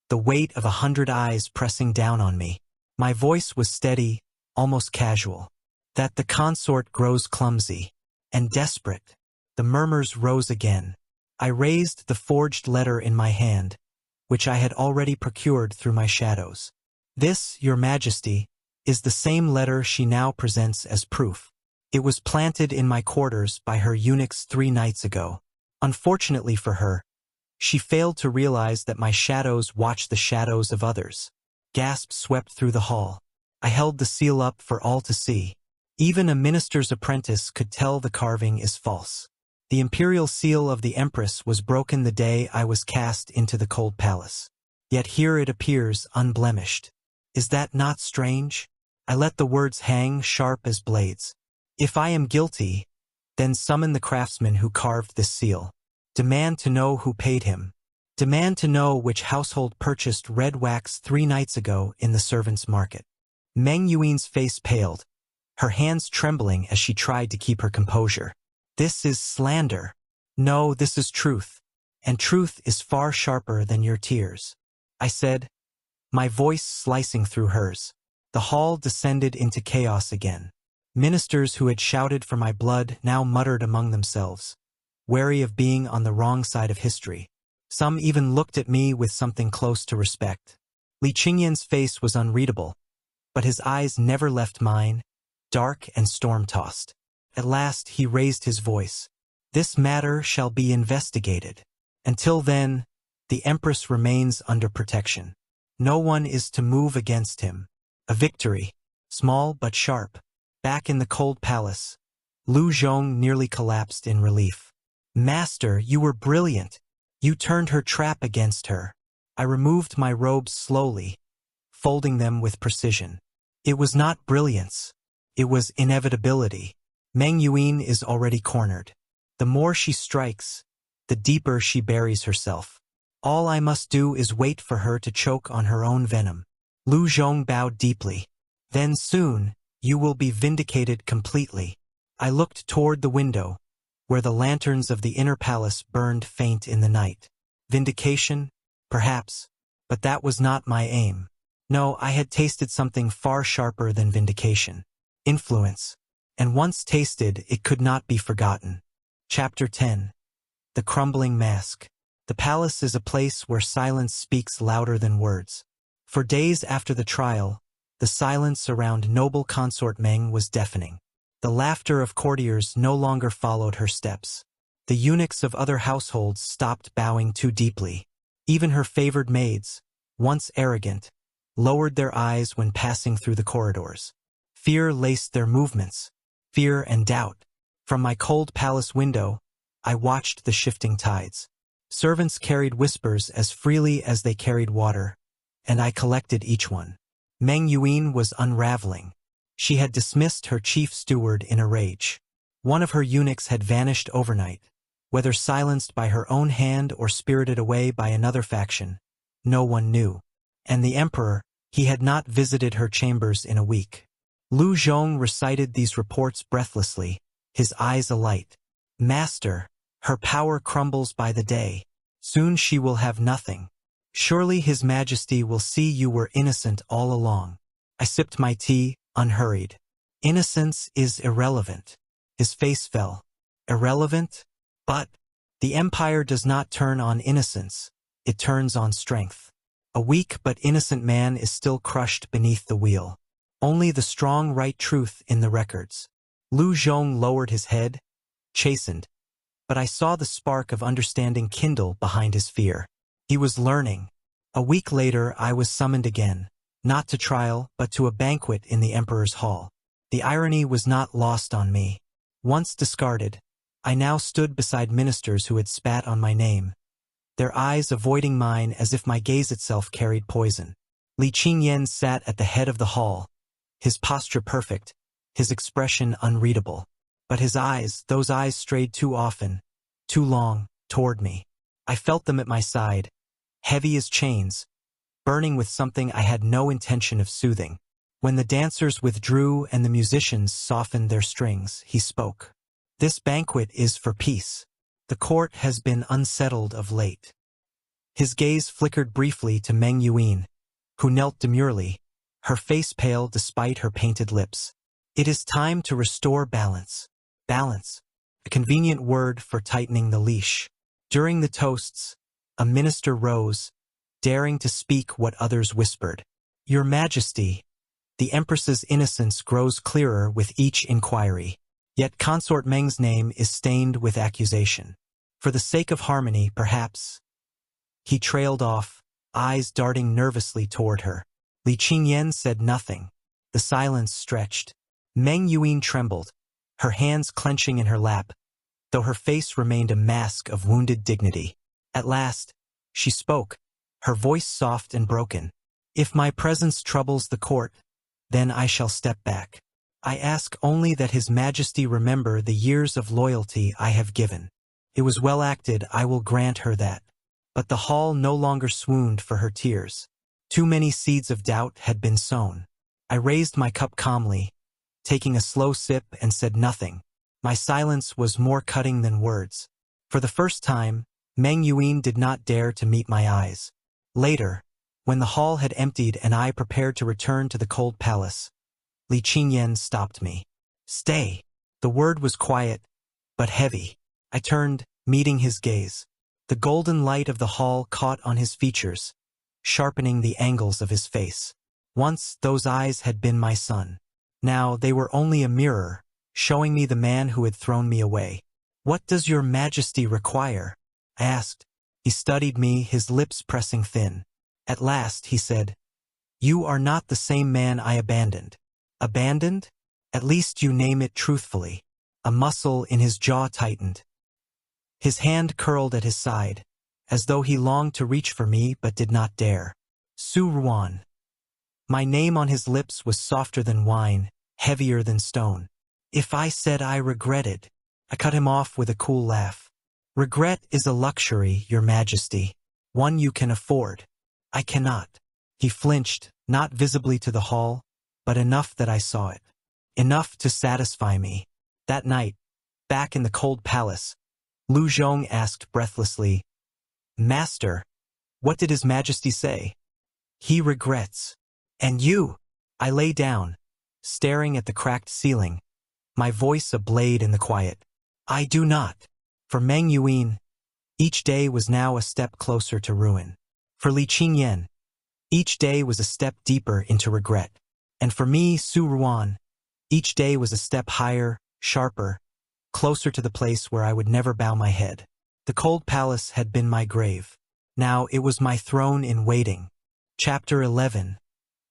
the weight of 100 eyes pressing down on me. My voice was steady, almost casual. That the consort grows clumsy and desperate. The murmurs rose again. I raised the forged letter in my hand, which I had already procured through my shadows. This, Your Majesty, is the same letter she now presents as proof. It was planted in my quarters by her eunuchs 3 nights ago. Unfortunately for her, she failed to realize that my shadows watch the shadows of others. Gasps swept through the hall. I held the seal up for all to see. Even a minister's apprentice could tell the carving is false. The imperial seal of the Empress was broken the day I was cast into the cold palace. Yet here it appears unblemished. Is that not strange? I let the words hang sharp as blades. If I am guilty, then summon the craftsman who carved this seal. Demand to know who paid him. Demand to know which household purchased red wax 3 nights ago in the servants' market. Meng Yuan's face paled, her hands trembling as she tried to keep her composure. This is slander. No, this is truth. And truth is far sharper than your tears. I said, my voice slicing through hers. The hall descended into chaos again. Ministers who had shouted for my blood now muttered among themselves, wary of being on the wrong side of history. Some even looked at me with something close to respect. Li Qingyan's face was unreadable, but his eyes never left mine, dark and storm-tossed. At last he raised his voice. This matter shall be investigated. Until then, the Empress remains under protection. No one is to move against him. A victory, small but sharp. Back in the cold palace, Lu Zhong nearly collapsed in relief. Master, you were brilliant. You turned her trap against her. I removed my robes slowly, folding them with precision. It was not brilliance. It was inevitability. Meng Yuan is already cornered. The more she strikes, the deeper she buries herself. All I must do is wait for her to choke on her own venom. Lu Zhong bowed deeply. Then soon, you will be vindicated completely. I looked toward the window, where the lanterns of the inner palace burned faint in the night. Vindication? Perhaps. But that was not my aim. No, I had tasted something far sharper than vindication. Influence. And once tasted, it could not be forgotten. Chapter 10. The Crumbling Mask. The palace is a place where silence speaks louder than words. For days after the trial, the silence around noble consort Meng was deafening. The laughter of courtiers no longer followed her steps. The eunuchs of other households stopped bowing too deeply. Even her favored maids, once arrogant, lowered their eyes when passing through the corridors. Fear laced their movements. Fear and doubt. From my cold palace window, I watched the shifting tides. Servants carried whispers as freely as they carried water, and I collected each one. Meng Yuan was unraveling. She had dismissed her chief steward in a rage. One of her eunuchs had vanished overnight, whether silenced by her own hand or spirited away by another faction. No one knew. And the emperor, he had not visited her chambers in a week. Lu Zhong recited these reports breathlessly, his eyes alight. Master, her power crumbles by the day. Soon she will have nothing. Surely His Majesty will see you were innocent all along. I sipped my tea, unhurried. Innocence is irrelevant. His face fell. Irrelevant? But the empire does not turn on innocence. It turns on strength. A weak but innocent man is still crushed beneath the wheel. Only the strong write truth in the records. Lu Zhong lowered his head, chastened, but I saw the spark of understanding kindle behind his fear. He was learning. A week later I was summoned again, not to trial but to a banquet in the emperor's hall. The irony was not lost on me. Once discarded, I now stood beside ministers who had spat on my name, their eyes avoiding mine as if my gaze itself carried poison. Li Qingyan sat at the head of the hall, his posture perfect, his expression unreadable. But his eyes, those eyes strayed too often, too long, toward me. I felt them at my side, heavy as chains, burning with something I had no intention of soothing. When the dancers withdrew and the musicians softened their strings, he spoke. This banquet is for peace. The court has been unsettled of late. His gaze flickered briefly to Meng Yuan, who knelt demurely, her face pale despite her painted lips. It is time to restore balance. Balance, a convenient word for tightening the leash. During the toasts, a minister rose, daring to speak what others whispered. Your Majesty, the Empress's innocence grows clearer with each inquiry. Yet consort Meng's name is stained with accusation. For the sake of harmony, perhaps. He trailed off, eyes darting nervously toward her. Li Qingyan said nothing. The silence stretched. Meng Yuan trembled, her hands clenching in her lap, though her face remained a mask of wounded dignity. At last, she spoke, her voice soft and broken. If my presence troubles the court, then I shall step back. I ask only that His Majesty remember the years of loyalty I have given. It was well acted, I will grant her that. But the hall no longer swooned for her tears. Too many seeds of doubt had been sown. I raised my cup calmly, taking a slow sip, and said nothing. My silence was more cutting than words. For the first time, Meng Yuan did not dare to meet my eyes. Later, when the hall had emptied and I prepared to return to the cold palace, Li Qingyan stopped me. Stay. The word was quiet, but heavy. I turned, meeting his gaze. The golden light of the hall caught on his features, sharpening the angles of his face. Once those eyes had been my son. Now they were only a mirror, showing me the man who had thrown me away. What does your Majesty require? I asked. He studied me, his lips pressing thin. At last, he said, You are not the same man I abandoned. Abandoned? At least you name it truthfully. A muscle in his jaw tightened. His hand curled at his side, as though he longed to reach for me but did not dare. Su Ruan. My name on his lips was softer than wine, heavier than stone. If I said I regretted, I cut him off with a cool laugh. Regret is a luxury, Your Majesty, one you can afford. I cannot. He flinched, not visibly to the hall, but enough that I saw it. Enough to satisfy me. That night, back in the cold palace, Lu Zhong asked breathlessly, "Master, what did His Majesty say?" "He regrets." "And you?" I lay down, staring at the cracked ceiling, my voice a blade in the quiet. "I do not." For Meng Yuan, each day was now a step closer to ruin. For Li Qingyan, each day was a step deeper into regret. And for me, Su Ruan, each day was a step higher, sharper, closer to the place where I would never bow my head. The cold palace had been my grave. Now it was my throne in waiting. Chapter 11.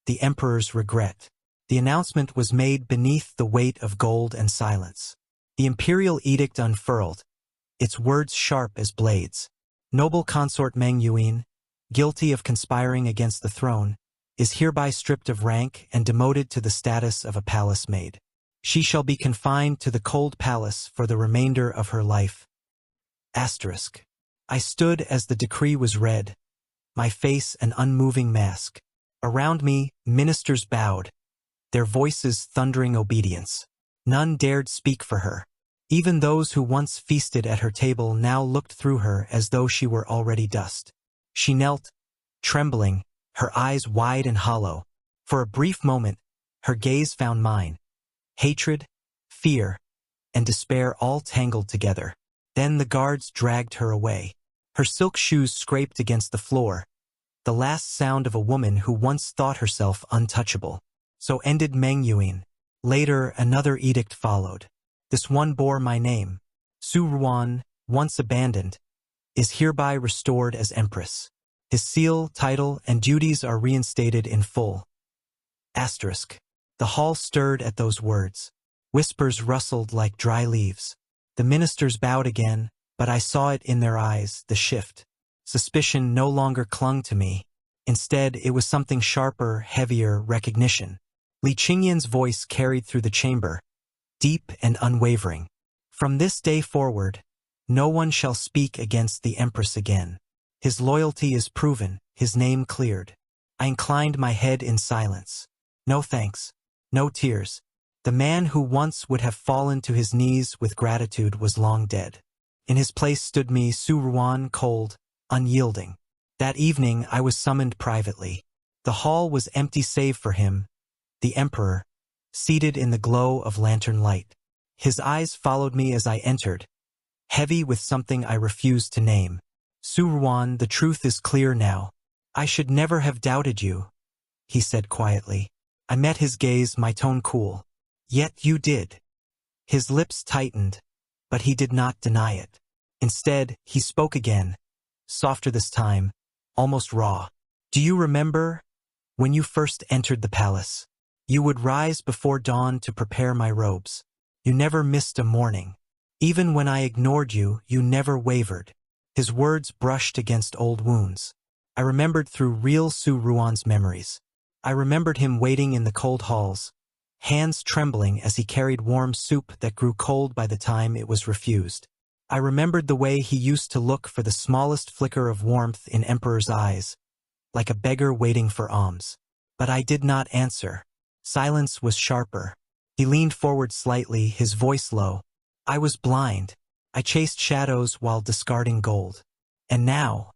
The Emperor's Regret. The announcement was made beneath the weight of gold and silence. The imperial edict unfurled, its words sharp as blades. Noble consort Meng Yuan, guilty of conspiring against the throne, is hereby stripped of rank and demoted to the status of a palace maid. She shall be confined to the cold palace for the remainder of her life. Asterisk. I stood as the decree was read, my face an unmoving mask. Around me, ministers bowed, their voices thundering obedience. None dared speak for her. Even those who once feasted at her table now looked through her as though she were already dust. She knelt, trembling, her eyes wide and hollow. For a brief moment, her gaze found mine. Hatred, fear, and despair all tangled together. Then the guards dragged her away. Her silk shoes scraped against the floor, the last sound of a woman who once thought herself untouchable. So ended Meng Yuan. Later, another edict followed. This one bore my name. Su Ruan, once abandoned, is hereby restored as Empress. His seal, title, and duties are reinstated in full. Asterisk. The hall stirred at those words. Whispers rustled like dry leaves. The ministers bowed again, but I saw it in their eyes, the shift. Suspicion no longer clung to me. Instead, it was something sharper, heavier, recognition. Li Qingyan's voice carried through the chamber, deep and unwavering. From this day forward, no one shall speak against the Empress again. His loyalty is proven, his name cleared. I inclined my head in silence. No thanks, no tears. The man who once would have fallen to his knees with gratitude was long dead. In his place stood me, Su Ruan, cold, unyielding. That evening I was summoned privately. The hall was empty save for him, the Emperor, seated in the glow of lantern light. His eyes followed me as I entered, heavy with something I refused to name. Su Ruan, the truth is clear now. I should never have doubted you, he said quietly. I met his gaze, my tone cool. Yet you did. His lips tightened, but he did not deny it. Instead, he spoke again, softer this time, almost raw. Do you remember when you first entered the palace? You would rise before dawn to prepare my robes. You never missed a morning. Even when I ignored you, you never wavered. His words brushed against old wounds. I remembered through real Su Ruan's memories. I remembered him waiting in the cold halls, hands trembling as he carried warm soup that grew cold by the time it was refused. I remembered the way he used to look for the smallest flicker of warmth in Emperor's eyes, like a beggar waiting for alms. But I did not answer. Silence was sharper. He leaned forward slightly, his voice low. I was blind. I chased shadows while discarding gold. And now?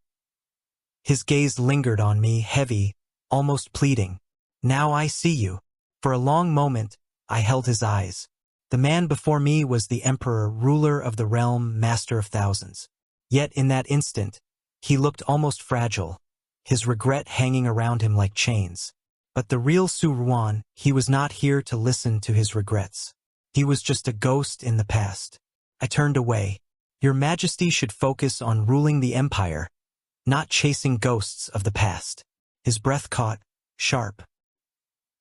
His gaze lingered on me, heavy, almost pleading. Now I see you. For a long moment, I held his eyes. The man before me was the Emperor, ruler of the realm, master of thousands. Yet in that instant, he looked almost fragile, his regret hanging around him like chains. But the real Su Ruan, he was not here to listen to his regrets. He was just a ghost in the past. I turned away. Your Majesty should focus on ruling the empire, not chasing ghosts of the past. His breath caught, sharp.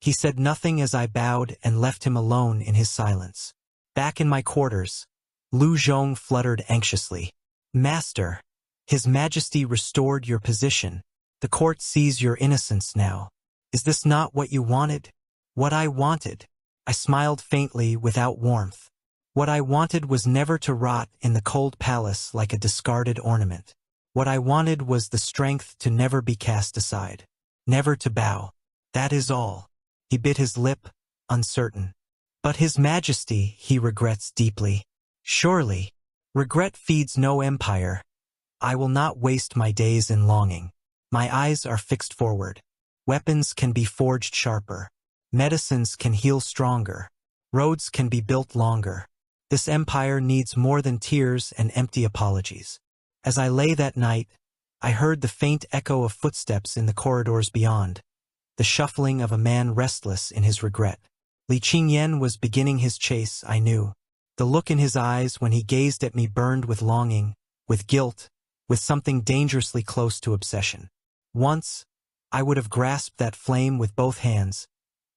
He said nothing as I bowed and left him alone in his silence. Back in my quarters, Lu Zhong fluttered anxiously. Master, His Majesty restored your position. The court sees your innocence now. Is this not what you wanted? What I wanted. I smiled faintly without warmth. What I wanted was never to rot in the cold palace like a discarded ornament. What I wanted was the strength to never be cast aside. Never to bow. That is all. He bit his lip, uncertain. But His Majesty, he regrets deeply. Surely, regret feeds no empire. I will not waste my days in longing. My eyes are fixed forward. Weapons can be forged sharper. Medicines can heal stronger. Roads can be built longer. This empire needs more than tears and empty apologies. As I lay that night, I heard the faint echo of footsteps in the corridors beyond, the shuffling of a man restless in his regret. Li Qingyan was beginning his chase, I knew. The look in his eyes when he gazed at me burned with longing, with guilt, with something dangerously close to obsession. Once, I would have grasped that flame with both hands,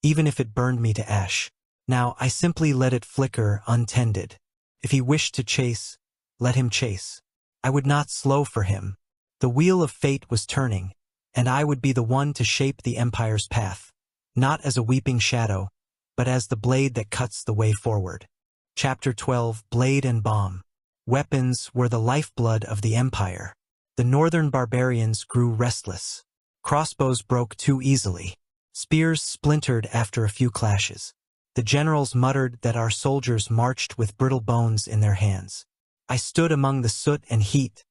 even if it burned me to ash. Now I simply let it flicker untended. If he wished to chase, let him chase. I would not slow for him. The wheel of fate was turning, and I would be the one to shape the empire's path, not as a weeping shadow, but as the blade that cuts the way forward. Chapter 12, Blade and Bomb. Weapons were the lifeblood of the empire. The northern barbarians grew restless. Crossbows broke too easily. Spears splintered after a few clashes. The generals muttered that our soldiers marched with brittle bones in their hands. I stood among the soot and heat,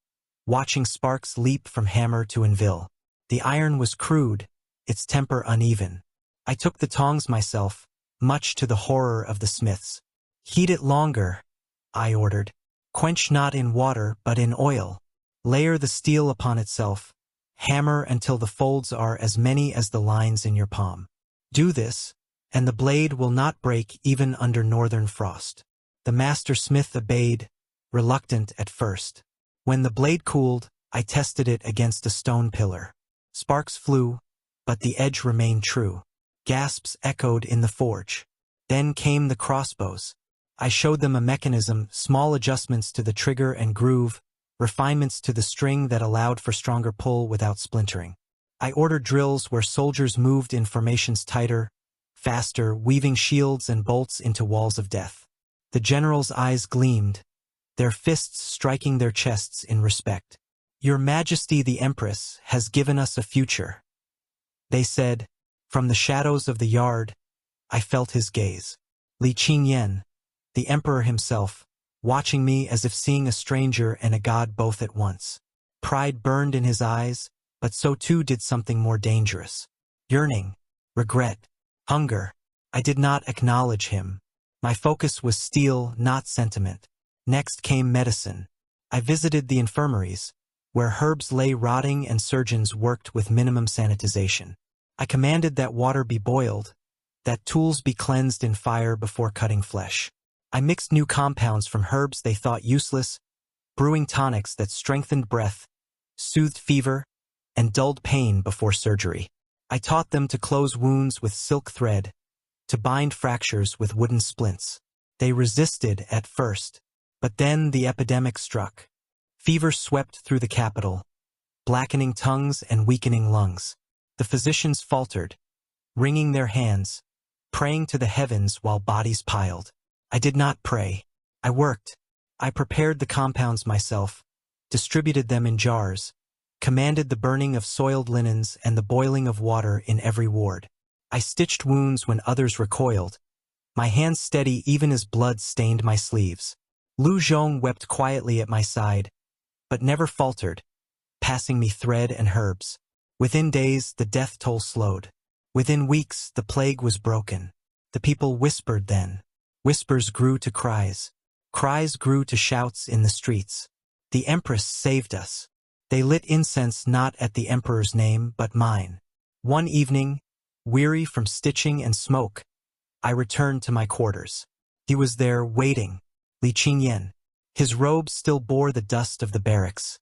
watching sparks leap from hammer to anvil. The iron was crude, its temper uneven. I took the tongs myself, much to the horror of the smiths. Heat it longer, I ordered. Quench not in water, but in oil. Layer the steel upon itself. Hammer until the folds are as many as the lines in your palm. Do this, and the blade will not break even under northern frost. The master smith obeyed, reluctant at first. When the blade cooled, I tested it against a stone pillar. Sparks flew, but the edge remained true. Gasps echoed in the forge. Then came the crossbows. I showed them a mechanism, small adjustments to the trigger and groove, refinements to the string that allowed for stronger pull without splintering. I ordered drills where soldiers moved in formations tighter, faster, weaving shields and bolts into walls of death. The generals' eyes gleamed, their fists striking their chests in respect. Your Majesty the Empress has given us a future, they said. From the shadows of the yard, I felt his gaze. Li Qingyan, the emperor himself, watching me as if seeing a stranger and a god both at once. Pride burned in his eyes, but so too did something more dangerous. Yearning, regret, hunger. I did not acknowledge him. My focus was steel, not sentiment. Next came medicine. I visited the infirmaries, where herbs lay rotting and surgeons worked with minimum sanitization. I commanded that water be boiled, that tools be cleansed in fire before cutting flesh. I mixed new compounds from herbs they thought useless, brewing tonics that strengthened breath, soothed fever, and dulled pain before surgery. I taught them to close wounds with silk thread, to bind fractures with wooden splints. They resisted at first, but then the epidemic struck. Fever swept through the capital, blackening tongues and weakening lungs. The physicians faltered, wringing their hands, praying to the heavens while bodies piled. I did not pray. I worked. I prepared the compounds myself, distributed them in jars, commanded the burning of soiled linens and the boiling of water in every ward. I stitched wounds when others recoiled, my hands steady even as blood stained my sleeves. Lu Zhong wept quietly at my side, but never faltered, passing me thread and herbs. Within days, the death toll slowed. Within weeks, the plague was broken. The people whispered then. Whispers grew to cries. Cries grew to shouts in the streets. The Empress saved us. They lit incense not at the Emperor's name, but mine. One evening, weary from stitching and smoke, I returned to my quarters. He was there waiting, Li Qingyan. His robe still bore the dust of the barracks.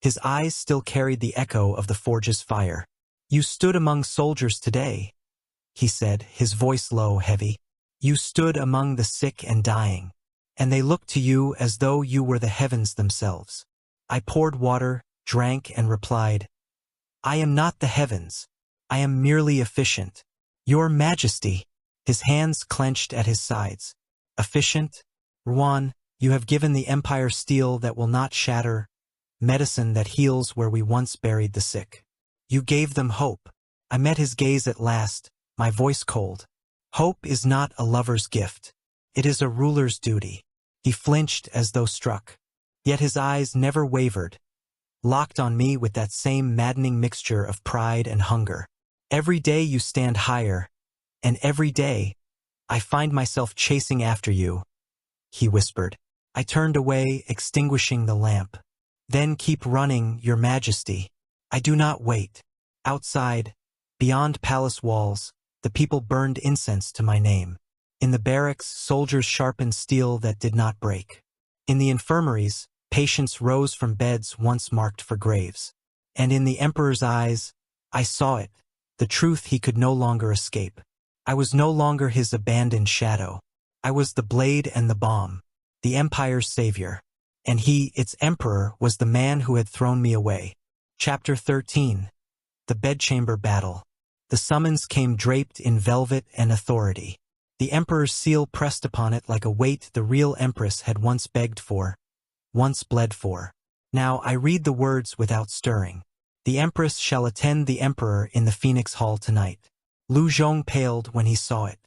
His eyes still carried the echo of the forge's fire. You stood among soldiers today, he said, his voice low, heavy. You stood among the sick and dying, and they looked to you as though you were the heavens themselves. I poured water, drank, and replied, I am not the heavens. I am merely efficient. Your Majesty. His hands clenched at his sides. Efficient? Ruan, you have given the Empire steel that will not shatter, medicine that heals where we once buried the sick. You gave them hope. I met his gaze at last, my voice cold. Hope is not a lover's gift. It is a ruler's duty. He flinched as though struck. Yet his eyes never wavered, locked on me with that same maddening mixture of pride and hunger. Every day you stand higher, and every day I find myself chasing after you, he whispered. I turned away, extinguishing the lamp. Then keep running, Your Majesty. I do not wait. Outside, beyond palace walls, the people burned incense to my name. In the barracks, soldiers sharpened steel that did not break. In the infirmaries, patients rose from beds once marked for graves. And in the emperor's eyes, I saw it, the truth he could no longer escape. I was no longer his abandoned shadow. I was the blade and the bomb, the empire's savior. And he, its emperor, was the man who had thrown me away. Chapter 13. The Bedchamber Battle. The summons came draped in velvet and authority. The emperor's seal pressed upon it like a weight the real empress had once begged for, once bled for. Now I read the words without stirring. The empress shall attend the emperor in the Phoenix Hall tonight. Lu Zhong paled when he saw it.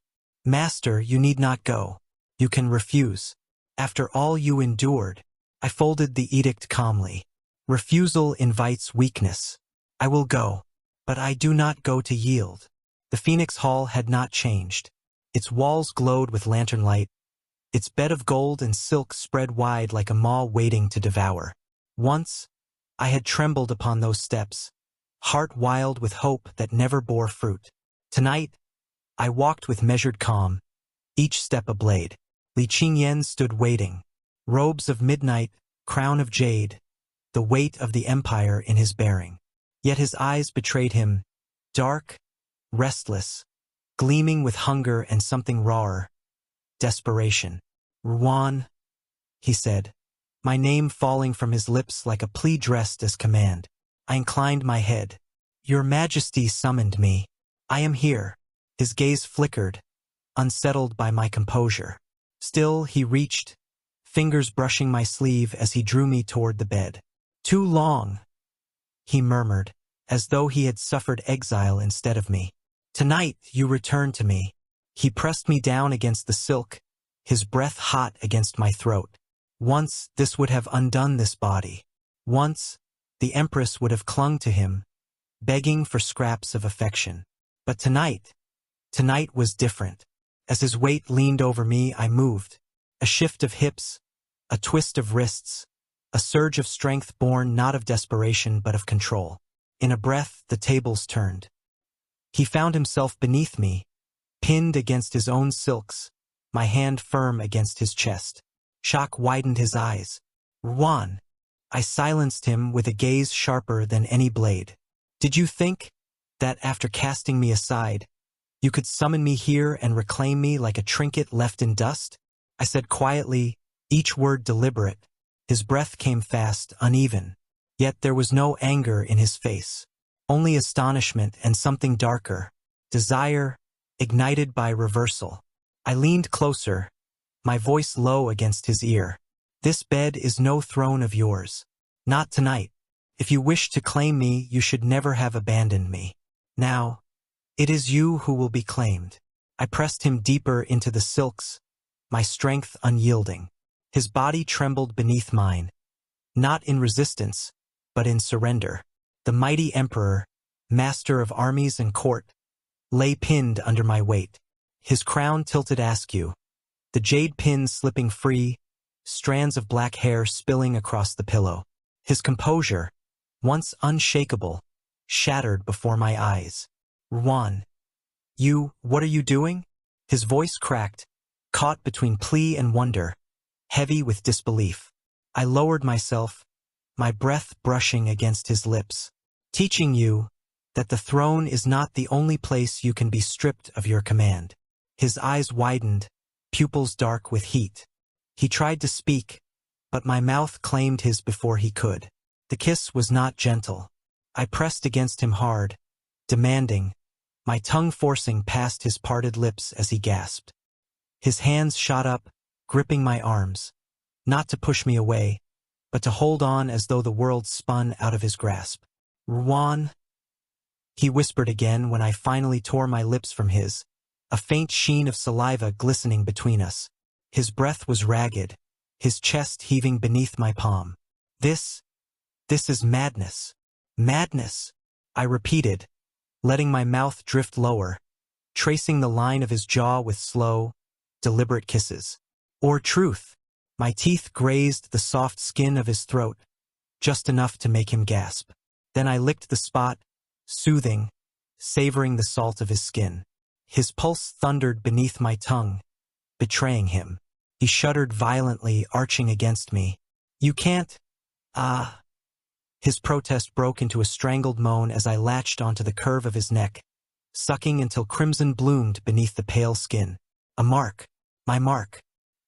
Master, you need not go. You can refuse. After all you endured. I folded the edict calmly. Refusal invites weakness. I will go. But I do not go to yield. The Phoenix Hall had not changed. Its walls glowed with lantern light. Its bed of gold and silk spread wide like a maw waiting to devour. Once, I had trembled upon those steps, heart wild with hope that never bore fruit. Tonight, I walked with measured calm, each step a blade. Li Qingyan stood waiting, robes of midnight, crown of jade, the weight of the empire in his bearing. Yet his eyes betrayed him, dark, restless, gleaming with hunger and something rawer, desperation. Ruan, he said, my name falling from his lips like a plea dressed as command. I inclined my head. Your Majesty summoned me. I am here. His gaze flickered, unsettled by my composure. Still he reached, fingers brushing my sleeve as he drew me toward the bed. Too long, he murmured, as though he had suffered exile instead of me. Tonight you return to me. He pressed me down against the silk, his breath hot against my throat. Once this would have undone this body. Once the Empress would have clung to him, begging for scraps of affection. But tonight was different. As his weight leaned over me, I moved. A shift of hips, a twist of wrists, a surge of strength born not of desperation but of control. In a breath, the tables turned. He found himself beneath me, pinned against his own silks, my hand firm against his chest. Shock widened his eyes. Ruan. I silenced him with a gaze sharper than any blade. Did you think that after casting me aside, you could summon me here and reclaim me like a trinket left in dust? I said quietly, each word deliberate. His breath came fast, uneven. Yet there was no anger in his face. Only astonishment and something darker. Desire, ignited by reversal. I leaned closer, my voice low against his ear. This bed is no throne of yours. Not tonight. If you wish to claim me, you should never have abandoned me. Now, it is you who will be claimed. I pressed him deeper into the silks, my strength unyielding. His body trembled beneath mine, not in resistance, but in surrender. The mighty emperor, master of armies and court, lay pinned under my weight. His crown tilted askew, the jade pin slipping free, strands of black hair spilling across the pillow. His composure, once unshakable, shattered before my eyes. Ruan, what are you doing? His voice cracked, caught between plea and wonder, heavy with disbelief. I lowered myself, my breath brushing against his lips. Teaching you that the throne is not the only place you can be stripped of your command. His eyes widened, pupils dark with heat. He tried to speak, but my mouth claimed his before he could. The kiss was not gentle. I pressed against him hard, demanding, my tongue forcing past his parted lips as he gasped. His hands shot up, gripping my arms, not to push me away, but to hold on as though the world spun out of his grasp. Ruan, he whispered again when I finally tore my lips from his, a faint sheen of saliva glistening between us. His breath was ragged, his chest heaving beneath my palm. This is madness. Madness, I repeated, letting my mouth drift lower, tracing the line of his jaw with slow, deliberate kisses. Or truth. My teeth grazed the soft skin of his throat, just enough to make him gasp. Then I licked the spot, soothing, savoring the salt of his skin. His pulse thundered beneath my tongue, betraying him. He shuddered violently, arching against me. You can't. His protest broke into a strangled moan as I latched onto the curve of his neck, sucking until crimson bloomed beneath the pale skin. A mark. My mark.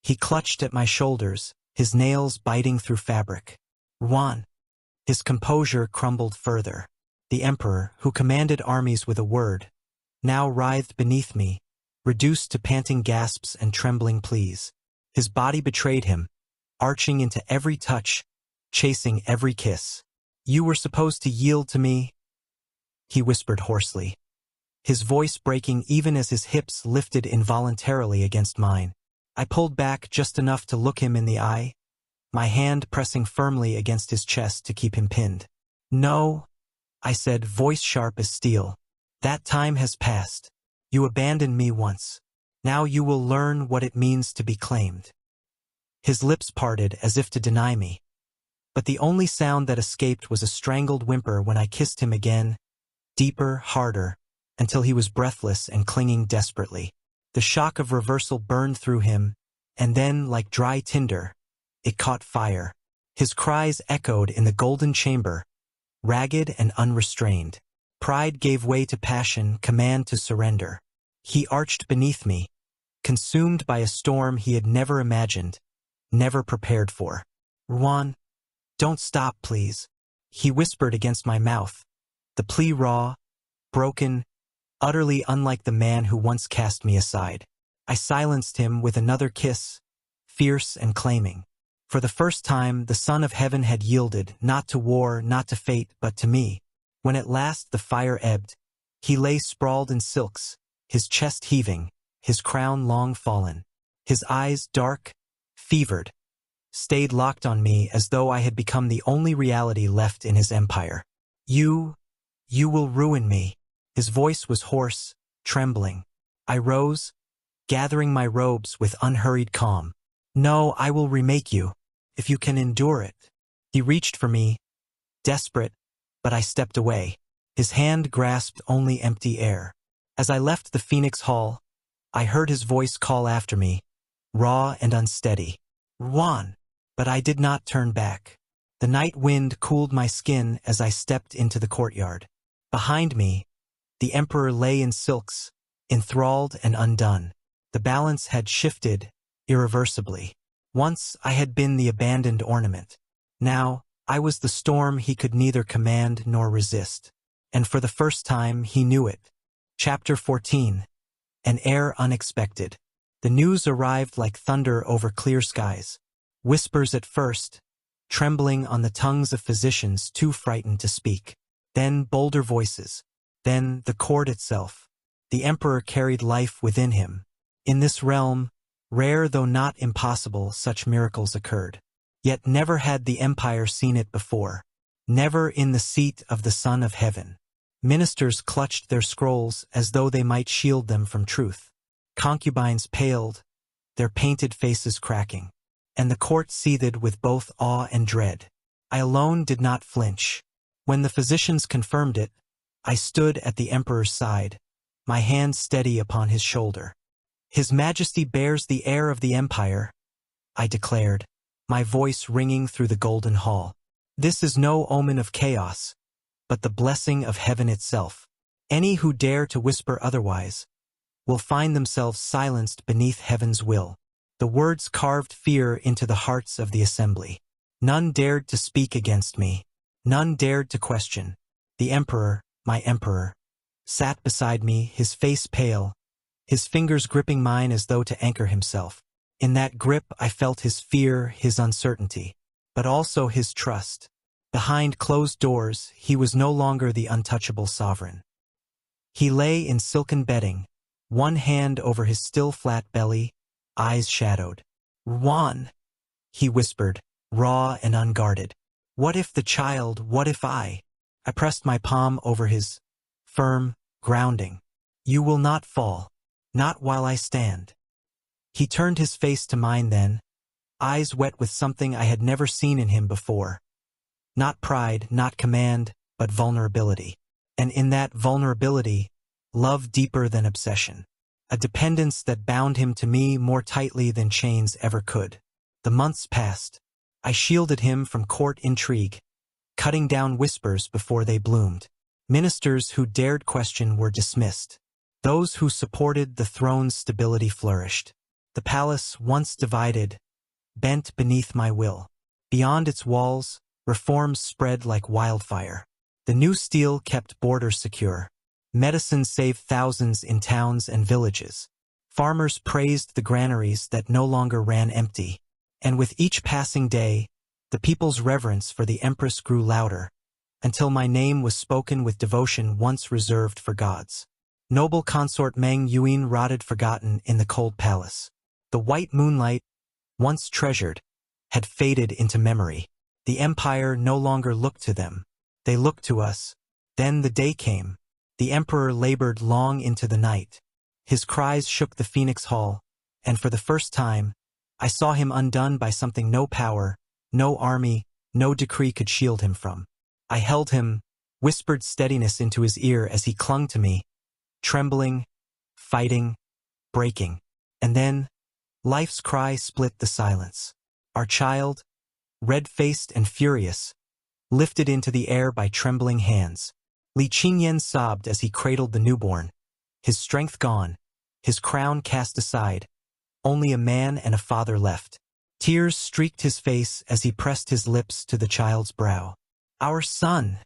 He clutched at my shoulders, his nails biting through fabric. Juan. His composure crumbled further. The Emperor, who commanded armies with a word, now writhed beneath me, reduced to panting gasps and trembling pleas. His body betrayed him, arching into every touch, chasing every kiss. You were supposed to yield to me, he whispered hoarsely, his voice breaking even as his hips lifted involuntarily against mine. I pulled back just enough to look him in the eye, my hand pressing firmly against his chest to keep him pinned. No, I said, voice sharp as steel. That time has passed. You abandoned me once. Now you will learn what it means to be claimed. His lips parted as if to deny me, but the only sound that escaped was a strangled whimper when I kissed him again, deeper, harder, until he was breathless and clinging desperately. The shock of reversal burned through him, and then, like dry tinder, it caught fire. His cries echoed in the golden chamber, ragged and unrestrained. Pride gave way to passion, command to surrender. He arched beneath me, consumed by a storm he had never imagined, never prepared for. Juan, don't stop, please, he whispered against my mouth, the plea raw, broken, utterly unlike the man who once cast me aside. I silenced him with another kiss, fierce and claiming. For the first time, the Son of Heaven had yielded, not to war, not to fate, but to me. When at last the fire ebbed, he lay sprawled in silks, his chest heaving, his crown long fallen. His eyes, dark, fevered, stayed locked on me as though I had become the only reality left in his empire. You will ruin me. His voice was hoarse, trembling. I rose, gathering my robes with unhurried calm. No, I will remake you, if you can endure it. He reached for me, desperate, but I stepped away. His hand grasped only empty air. As I left the Phoenix Hall, I heard his voice call after me, raw and unsteady. Juan! But I did not turn back. The night wind cooled my skin as I stepped into the courtyard. Behind me, the Emperor lay in silks, enthralled and undone. The balance had shifted irreversibly. Once I had been the abandoned ornament. Now I was the storm he could neither command nor resist. And for the first time he knew it. Chapter 14. An heir unexpected. The news arrived like thunder over clear skies. Whispers at first, trembling on the tongues of physicians too frightened to speak. Then bolder voices. Then the court itself. The Emperor carried life within him. In this realm, rare though not impossible, such miracles occurred. Yet never had the Empire seen it before. Never in the seat of the Son of Heaven. Ministers clutched their scrolls as though they might shield them from truth. Concubines paled, their painted faces cracking. And the court seethed with both awe and dread. I alone did not flinch. When the physicians confirmed it, I stood at the Emperor's side, my hand steady upon his shoulder. His Majesty bears the heir of the Empire, I declared, my voice ringing through the golden hall. This is no omen of chaos, but the blessing of heaven itself. Any who dare to whisper otherwise will find themselves silenced beneath heaven's will. The words carved fear into the hearts of the assembly. None dared to speak against me. None dared to question. The Emperor, my Emperor, sat beside me, his face pale, his fingers gripping mine as though to anchor himself. In that grip I felt his fear, his uncertainty, but also his trust. Behind closed doors, he was no longer the untouchable sovereign. He lay in silken bedding, one hand over his still flat belly, eyes shadowed. "Juan," he whispered, raw and unguarded. "What if the child, what if I?" I pressed my palm over his, firm, grounding. "You will not fall. Not while I stand." He turned his face to mine then, eyes wet with something I had never seen in him before. Not pride, not command, but vulnerability. And in that vulnerability, love deeper than obsession. A dependence that bound him to me more tightly than chains ever could. The months passed. I shielded him from court intrigue, cutting down whispers before they bloomed. Ministers who dared question were dismissed. Those who supported the throne's stability flourished. The palace, once divided, bent beneath my will. Beyond its walls, reforms spread like wildfire. The new steel kept borders secure. Medicine saved thousands in towns and villages. Farmers praised the granaries that no longer ran empty. And with each passing day, the people's reverence for the Empress grew louder, until my name was spoken with devotion once reserved for gods. Noble consort Meng Yuan rotted forgotten in the cold palace. The white moonlight, once treasured, had faded into memory. The empire no longer looked to them. They looked to us. Then the day came. The emperor labored long into the night. His cries shook the Phoenix Hall, and for the first time, I saw him undone by something no power, no army, no decree could shield him from. I held him, whispered steadiness into his ear as he clung to me, trembling, fighting, breaking. And then, life's cry split the silence. Our child, red-faced and furious, lifted into the air by trembling hands. Li Qingyan sobbed as he cradled the newborn, his strength gone, his crown cast aside, only a man and a father left. Tears streaked his face as he pressed his lips to the child's brow. "Our son,"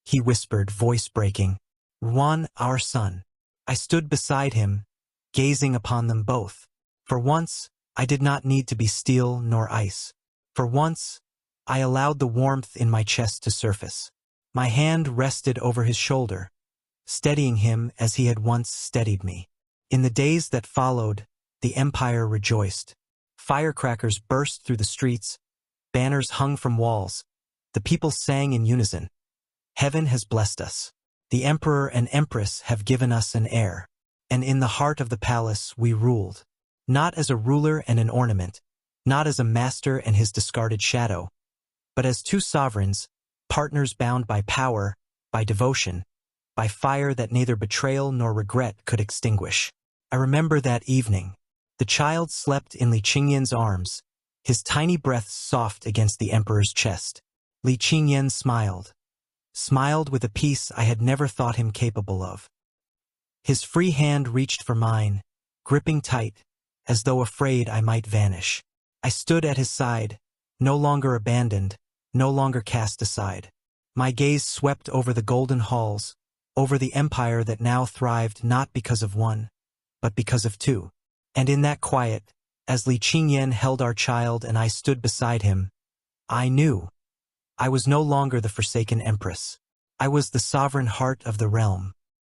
he whispered, voice breaking. "Juan, our son." I stood beside him, gazing upon them both. For once, I did not need to be steel nor ice. For once, I allowed the warmth in my chest to surface. My hand rested over his shoulder, steadying him as he had once steadied me. In the days that followed, the empire rejoiced. Firecrackers burst through the streets, banners hung from walls. The people sang in unison. "Heaven has blessed us. The emperor and empress have given us an heir." And in the heart of the palace we ruled. Not as a ruler and an ornament, not as a master and his discarded shadow, but as two sovereigns, partners bound by power, by devotion, by fire that neither betrayal nor regret could extinguish. I remember that evening. The child slept in Li Qingyan's arms, his tiny breaths soft against the emperor's chest. Li Qingyan smiled with a peace I had never thought him capable of. His free hand reached for mine, gripping tight, as though afraid I might vanish. I stood at his side, no longer abandoned, no longer cast aside. My gaze swept over the golden halls, over the empire that now thrived not because of one, but because of two. And in that quiet, as Li Qingyan held our child and I stood beside him, I knew I was no longer the forsaken empress. I was the sovereign heart of the realm.